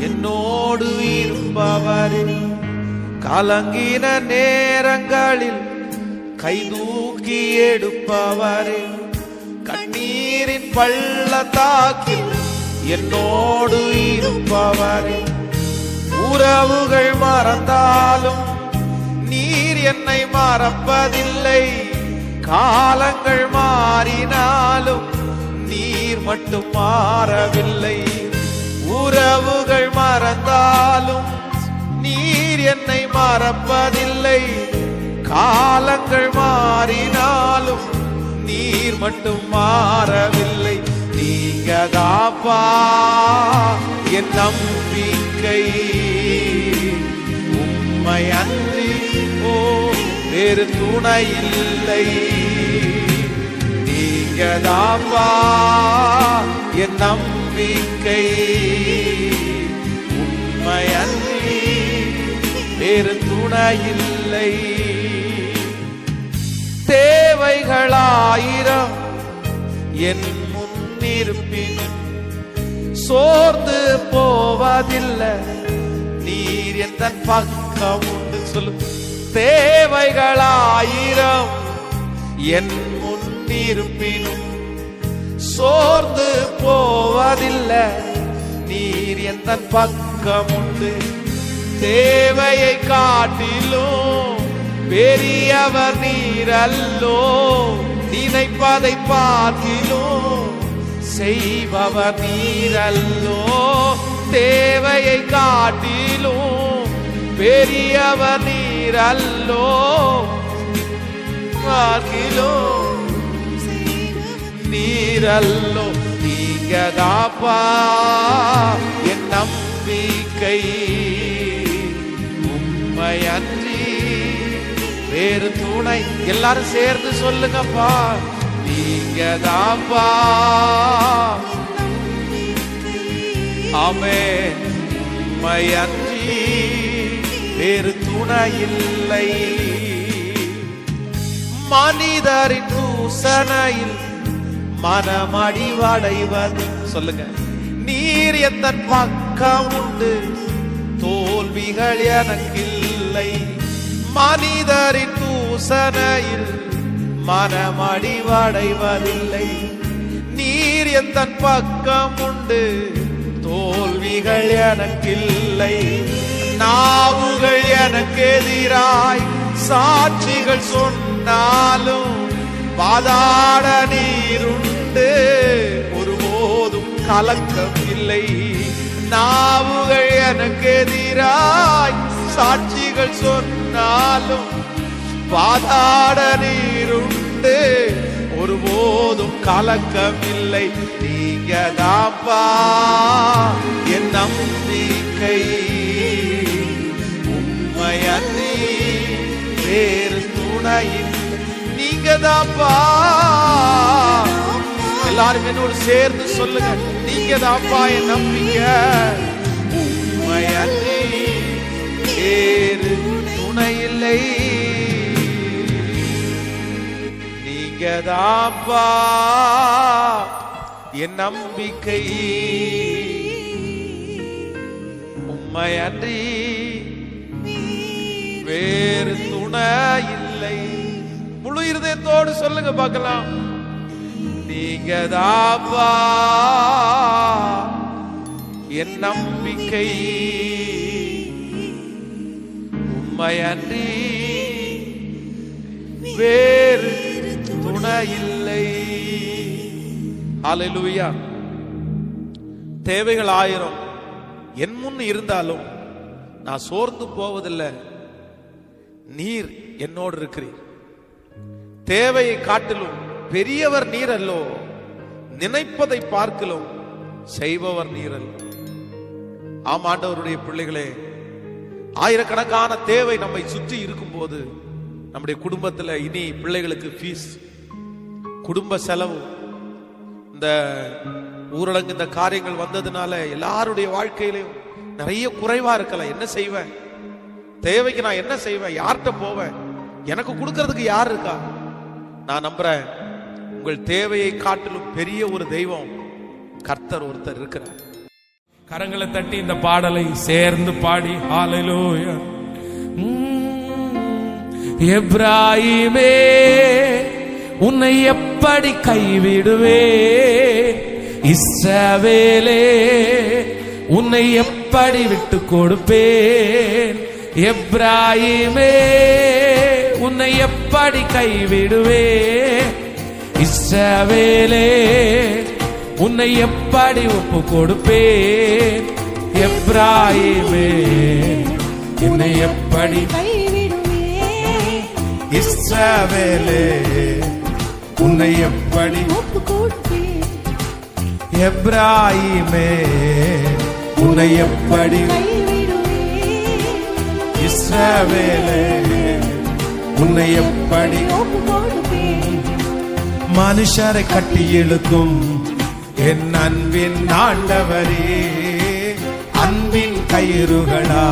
என்னோடு இருப்பவரே. கலங்கின நேரங்களில் கைதூக்கி எடுப்பவரே, கண்ணீரின் பள்ளத்தாக்கில் என்னோடு இருப்பவரே. உறவுகள் மறந்தாலும் நீர் என்னை மறப்பதில்லை. காலங்கள் மாறினாலும் நீர் மட்டும் மாறவில்லை. உறவுகள் மறந்தாலும் நீர் என்னை மறப்பதில்லை. காலங்கள் மாறினாலும் நீர் மட்டும் மாறவில்லை. நீங்க தாப்பா என் நம்பிக்கை, உம்மை அன்றி ஓ வேறு துணை இல்லை. நீங்க தாப்பா என் நம்பிக்கை, நம்பிக்கை உண்மையன்றி வேறு துணையில்லை. தேவைகளாயிரம் என் முன்னிருப்பின் சோர்ந்து போவதில்லை, நீர் எந்த பக்கம் உண்டு. சொல்லு. தேவைகளாயிரம் என் முன்னிருப்பினும் சோர்ந்து போவதில்லை, நீர் எந்த பக்கம் உண்டு. தேவையை காட்டிலும் பெரியவர் நீரல்லோ, நினைப்பதை பார்த்திலும் செய்பவர் நீரல்லோ. தேவையை காட்டிலும் பெரியவர் நீரல்லோ, பார்க்கிலும் நீரல்லோ. நீங்கதாப்பா என் நம்பிக்கை உண்மையன்றி வேறு துணை. எல்லாரும் சேர்ந்து சொல்லுங்கப்பா. நீங்கதாப்பா. ஆமென். உண்மையன்றி வேறு துணையில்லை. மனிதரின் தூசணையில் மனமடிவடைவது. சொல்லுங்க. நீர் எந்த பக்கம் உண்டு, தோல்விகள் எனக்கில்லை. மனிதரின் தூசணையில் மனமடிவடைவதில்லை, நீர் எந்த பக்கம் உண்டு, தோல்விகள் எனக்கில்லை. நாவுகள் எனக்கு எதிராய் சாட்சிகள் சொன்னாலும் வாதாட நீருண்டு, ஒருபோதும் கலக்கம் இல்லை. நாவுகள் எனக்கு எதிராய் சாட்சிகள் சொன்னாலும் வாதாட நீருண்டு, ஒருபோதும் கலக்கம் இல்லை. நீங்க தாப்பா என் நம்பிக்கை உண்மையன்றி வேறு துணையில். நீங்க தாப்பா. எல்லாரும் என்னோடு சேர்ந்து சொல்லுங்க. நீங்க தாப்பா என் நம்பிக்கை உண்மையன்றி வேறு துணையில்லை. நீங்க தாப்பா என் நம்பிக்கை உண்மையன்றி வேறு துணையில்லை. முழு இருதயத்தோடு சொல்லுங்க பார்க்கலாம். நீங்க தாப்பா என் நம்பிக்கை உண்மையன்றி வேறு துணையில்லை. ஹல்லேலூயா. தேவைகள் 1000 என் முன் இருந்தாலும் நான் சோர்ந்து போவதில்லை, நீர் என்னோடு இருக்கிறீர். தேவையை காட்டிலும் பெரியவர் நீர் அல்லோ, நினைப்பதை பார்க்கலும் செய்பவர் நீர் அல்லோ. ஆம் ஆண்டவருடைய பிள்ளைகளே, ஆயிரக்கணக்கான தேவை நம்மை சுற்றி இருக்கும் போது நம்முடைய குடும்பத்தில் இனி பிள்ளைகளுக்கு ஃபீஸ், குடும்ப செலவு, இந்த ஊரடங்கு இந்த காரியங்கள் வந்ததுனால எல்லாருடைய வாழ்க்கையிலையும் நிறைய குறைவா இருக்கலாம். என்ன செய்வேன்? தேவைக்கு நான் என்ன செய்வேன்? யார்கிட்ட போவேன்? எனக்கு கொடுக்கறதுக்கு யார் இருக்கா? நான் நம்புறேன், உங்கள் தேவையை காட்டிலும் பெரிய ஒரு தெய்வம் கர்த்தர் ஒருத்தர் இருக்கிறார். கரங்களை தட்டி இந்த பாடலை சேர்ந்து பாடி ஹல்லேலூயா. எப்ராயிமே உன்னை எப்படி கைவிடுவே, இஸ்ரவேலே உன்னை எப்படி விட்டு கொடுப்பேன். எப்ராயிமே உன்னை எப்படி கைவிடுவே, இஸ்ரவேலே உன்னை எப்படி ஒப்பு கொடுப்பேன். எப்ராயிமே உன்னை எப்படி இஸ்ரவேலே உன்னை எப்படி ஒப்பு கொடுப்பேன். எப்ராயிமே உன்னை எப்படி இஸ்ரவேலே உன்னை எப்படி ஒப்பு கொடுப்பேன். மனுஷரை கட்டி இழுக்கும் என் அன்பின் ஆண்டவரே, அன்பின் கயிறுகளா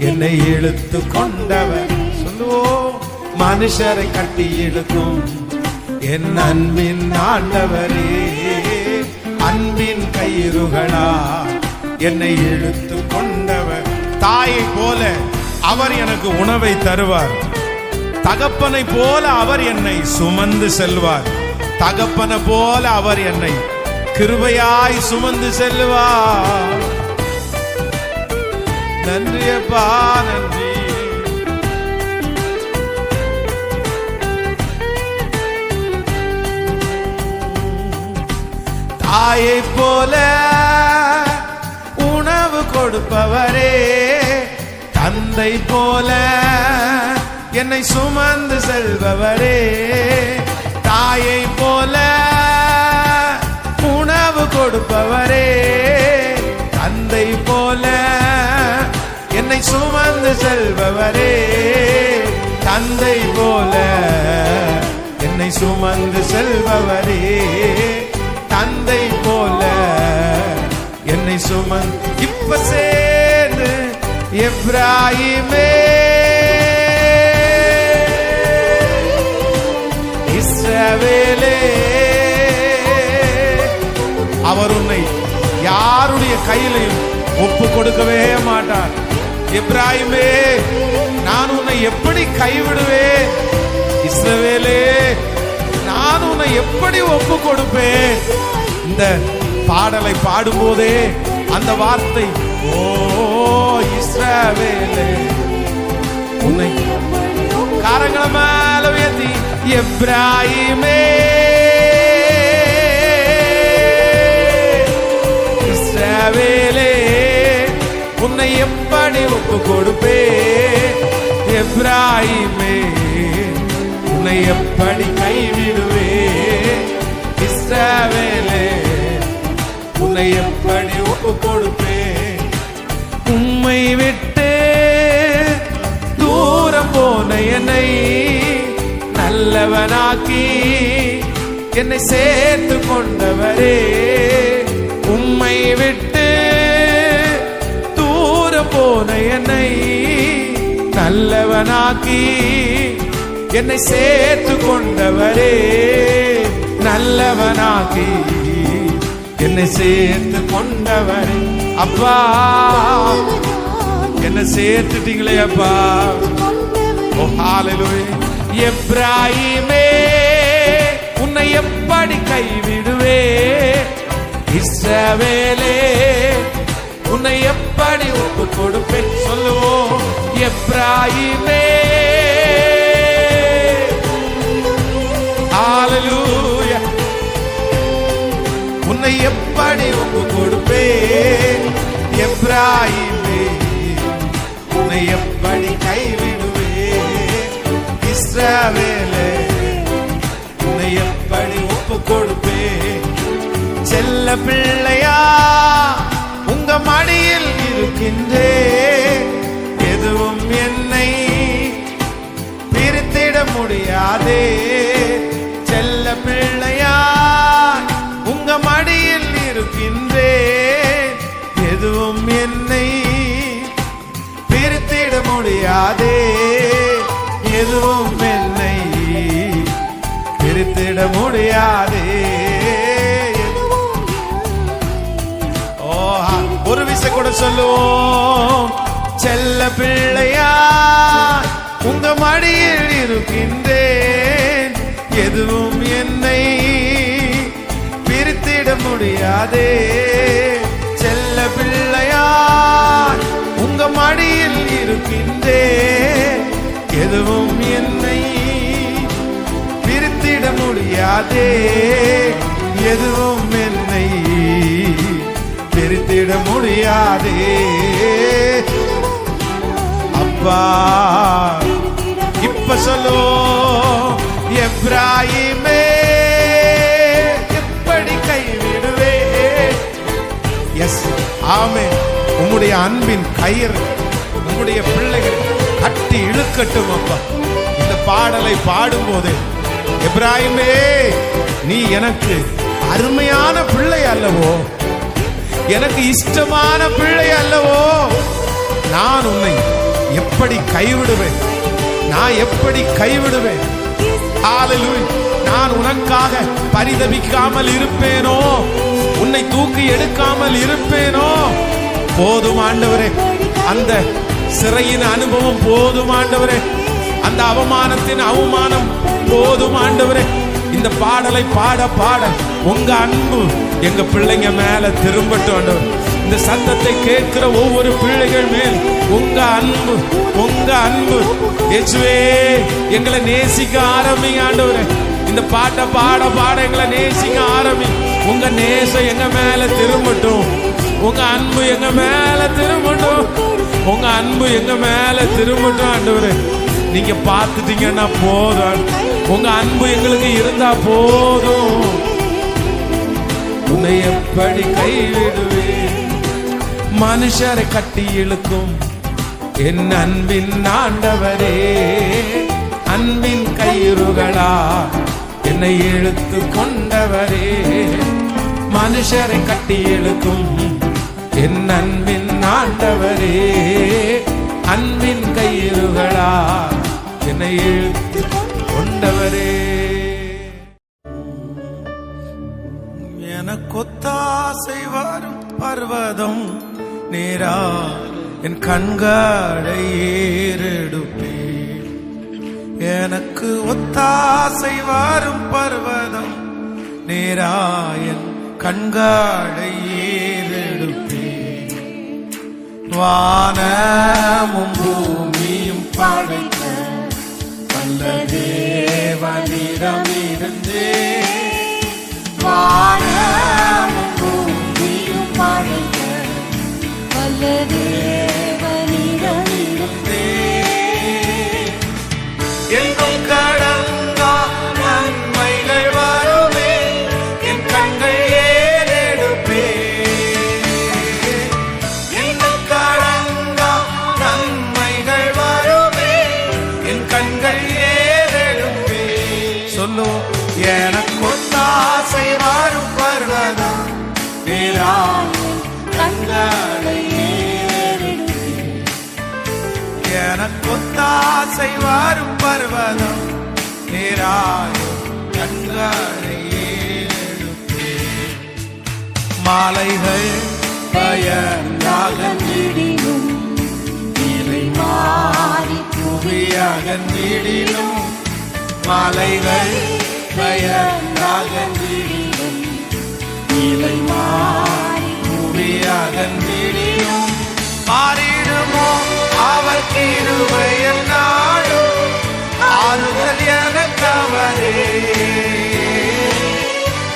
என்னை இழுத்து கொண்டவர். சொல்லுவோம், மனுஷரை கட்டி இழுக்கும் என் அன்பின் ஆண்டவரே, அன்பின் கயிறுகளா என்னை இழுத்து கொண்டவர். தாயை போல அவர் எனக்கு உணவை தருவார், தகப்பனை போல அவர் என்னை சுமந்து செல்வார், தகப்பனை போல அவர் என்னை கிருபையாய் சுமந்து செல்வார். நன்றி அப்பா, நன்றி. தாயை போல உணவு கொடுப்பவரே, தந்தை போல என்னை சுமந்து செல்பவரே, தாயை போல உணவு கொடுப்பவரே, தந்தை போல என்னை சுமந்து செல்பவரே, தந்தை போல என்னை சுமந்து செல்பவரே, தந்தை போல என்னை சுமந்து. இப்ப சேர்ந்து எப்ராயிமே, இஸ்ரவேலே, அவர் உன்னை யாருடைய கையிலையும் ஒப்பு கொடுக்கவே மாட்டார். எப்ராயிமே, நான் உன்னை எப்படி கைவிடுவேன்? இஸ்ரவேலே, நான் உன்னை எப்படி ஒப்பு கொடுப்பேன்? இந்த பாடலை பாடும்போதே அந்த வார்த்தை, ஓ இஸ்ரவேலே, உன்னை கரங்கள மேல உயர்த்தி, எப்ராயிமே, இஸ்ரவேலே, உன்னை எப்படி ஒப்பு கொடுப்பேன்? எப்ராயிமே, உன்னை எப்படி கைவிடுவே? இஸ்ரவேலே, உன்னை எப்படி ஒப்பு கொடுப்பேன்? உம்மை விட்டு தூரம் போன என்னை நல்லவனாக்கி என்னை சேர்த்து கொண்டவரே, உம்மை விட்டு தூரம் போன என்னை நல்லவனாக்கி என்னை சேர்த்து கொண்டவரே, நல்லவனாகி என்னை சேர்த்து கொண்டவரே. அப்பா, என்னை சேர்த்துட்டீங்களே அப்பா. ஓ ஹalleluya. எப்ராயிமே, உன்னை எப்படி கைவிடுவே? இஸ்ரவேலே, உன்னை எப்படி ஒப்பு கொடுப்பேன்? சொல்லுவோம், எப்ராயிமே, ஹalleluya. உன்னை எப்படி ஒப்பு கொடுப்பேன்? எப்ராயிமே, உன்னை எப்படி கைவிடுவேன்? இஸ்ரவேலே, உன்னை எப்படி ஒப்பு கொடுப்பேன்? செல்ல பிள்ளையா உங்க மடியில் இருக்கின்றேன், எதுவும் என்னை பிரித்திட முடியாதே. செல்ல பிள்ளையா உங்க மடியில் இருக்கின்றேன், எதுவும் என்னை பிரித்திட முடியாதே, எதுவும் என்னை பிரித்திட முடியாதே. ஓ, ஒரு விசை கூட சொல்லுவோம், செல்ல பிள்ளையா உங்க மடியில் இருக்கின்றேன், எதுவும் என்னை பிரித்திட முடியாதே. செல்ல பிள்ளையா உங்க மடியில் இருக்கின்றேன், எதுவும் என்னை பிரித்திட முடியாதே, எதுவும் என்னை பிரித்திட முடியாதே. அப்பா, இப்ப சொல்லோ, எப்ராயிமே, எப்படி கைவிடுவே? எஸ், ஆமென். உம்முடைய அன்பின் கயிறு உம்முடைய பிள்ளைகள் கட்டி இழுக்கட்டும் அப்பா. இந்த பாடலை பாடும்போது, எப்ராயிமே, நீ எனக்கு அருமையான பிள்ளை அல்லவோ, எனக்கு இஷ்டமான பிள்ளை அல்லவோ, நான் உன்னை எப்படி கைவிடுவேன்? நான் எப்படி கைவிடுவேன்? ஹalleluya. நான் உனக்காக பரிதபிக்காமல் இருப்பேனோ? உன்னை தூக்கி எடுக்காமல் இருப்பேனோ? போதும் ஆண்டவரே, அந்த சிறையின் அனுபவம் போதும் ஆண்டவரே, அந்த அவமானத்தின் அவமானம் போதும் ஆண்டவரே. இந்த பாடலை பாட பாட உங்க அன்பு எங்க பிள்ளைங்க மேல திரும்பட்டும் ஆண்டவர். இந்த சத்தத்தை கேட்கிற ஒவ்வொரு பிள்ளைகள் மேல் உங்க அன்பு, உங்க அன்பு இயேசுவே எங்களை நேசிக்க ஆரம்பிங்க ஆண்டவரே. இந்த பாட்டை பாட பாட எங்களை நேசிக்க ஆரம்பி. உங்க நேசம் எங்க மேல திரும்பட்டும், உங்க அன்பு எங்க மேல திரும்பட்டும், உங்க அன்பு எங்க மேல திரும்பட்டும் ஆண்டவரே. நீங்க பார்த்துட்டீங்கன்னா போதும், உங்க அன்பு எங்களுக்கு இருந்தா போதும். உன்னை எப்படி கைவிடுவேன்? மனுஷரை கட்டி இழுக்கும் என் அன்பின் ஆண்டவரே, அன்பின் கயிறுகளா என்னை இழுத்து கொண்டவரே. மனுஷரை கட்டி இழுக்கும் என் அன்பின் ஆண்டவரே, அன்பின் கயிறுகளா என்னை இழுத்து கொண்டவரே. எனக்கொத்தாசை வரும் பர்வதம் நேரா என் கண்களை ஏறெடுப்பேன். எனக்கு ஒத்தாசை வரும் பர்வதம் நேரா என் கண்களை ஏறெடுப்பேன். வானமும் பூமியும் படைத்த வல்ல தேவனிடமிருந்தே, வானமும் பூமியும் படைத்த வல்ல தேவனிடமிருந்தே, என்னும் கடங்கா நன்மைகள் வருமே, என் கண்கள் ஏறெடுப்பே. என்னும் கடங்கா நன்மைகள் வருமே, என் கண்கள் ஏறெடுப்பே. சொல்லு, எனக்கு ஒத்தாசை வரும் பர்வதம் நேரா கண்களை ஏறெடுப்பே. எனக்கு ஒத்தாசை வரும் பர்வதம் நேரா கண்களை ஏறெடுப்பே. மாலைகள் பயனாக நீடினும், இலை மாறி புவியாக நீடினும், மாலைகள் பயனாக நீடினும், இலை மாறி புவியாக நீடினும், மாறிடுமோ அவர் கிருபை என்னாலும், ஆறுதல் எனக்கு அவரே.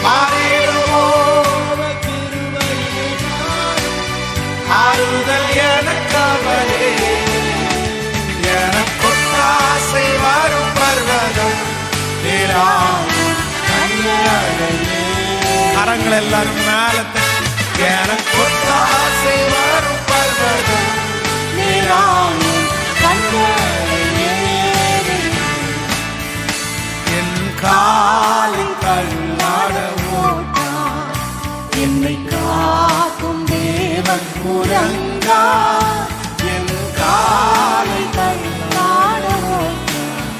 மாறிடுமோ அவர் கிருபை என்னாலும், ஆறுதல் எனக்கு அவரே. எனக்கு ஒத்தாசை வரும் பர்வதம் நேரா கண்களை. கரங்கள் எல்லாரும் மேல தட்டி, எனக்கு ஒத்தாசை வரும் பர்வதம் நேரா கண்களை. என் காலை தள்ளாட ஓட்டார், என்னை காக்கும் தேவன் உறங்கா. என் காலை தள்ளாட ஓட்டார்,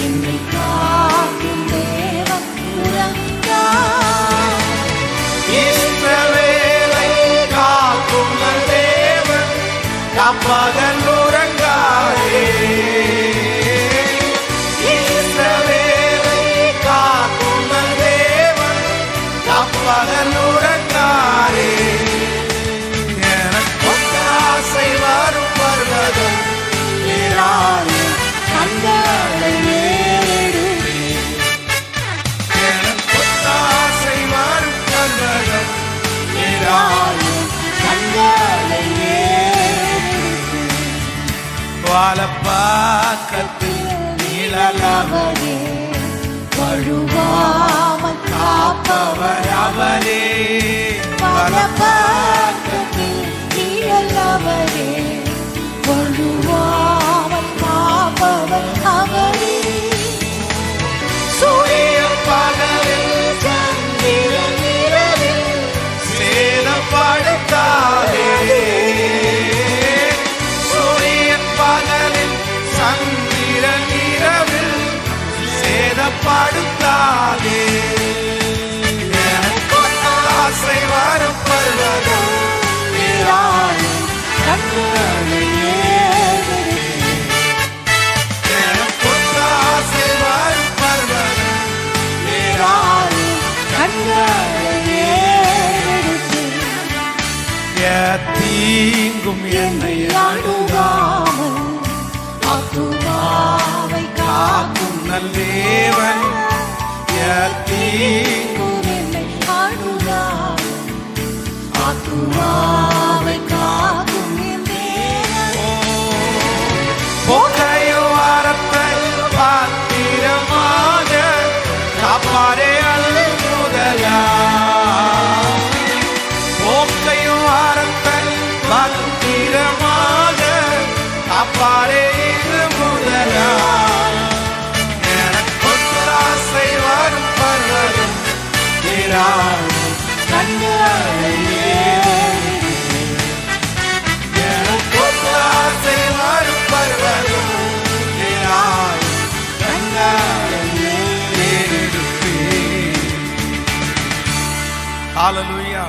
என்னை காக்கும் தேவன் உறங்கா. இஸ்ரவேலை காக்கும் தேவன் பகல் உறங்காரே. இஸ்ரவேலை காக்கும் தேவன் பகல் உறங்காரே. எனக்கு ஒத்தாசை வரும் பர்வதம் நேராய கண்களை ஏறெடுப்பே. எனக்கு ஒத்தாசை வரும் பர்வதம் நேராய கண்களை ஏறெடுப்பே. வாழப்பாக்கத்தில் நிழலவரே, வழுவாமல் காப்பவர் அவரே. வாழப்பாக்கத்தில் நிழலவரே, வழுவாமல் காப்பவர் அவரே. சூரியன் பகலில் சந்திரன் தீங்கும் என்னை அணுகாமல் ஆத்துமாவை காக்கும் நல்லேவன் தீங்கும் என்னை அணுகாமல் ஆத்துமாவை காக்கும் என் தேவன். போக்கையும் வாரத்தை பாத்திரமாக காப்பாரே அல்முதலா. போக்கையும் வாரத்தை பாத்திரமாக காப்பாரே இது முதலா. எனக்கு ஆசை வரும் பர்வதம் ஏராளம் கண்களையே. எனக்கு ஆசை வரும் பர்வதம் ஏராளம் கண்களையே ஏறெடுப்பேன். ஹல்லேலூயா.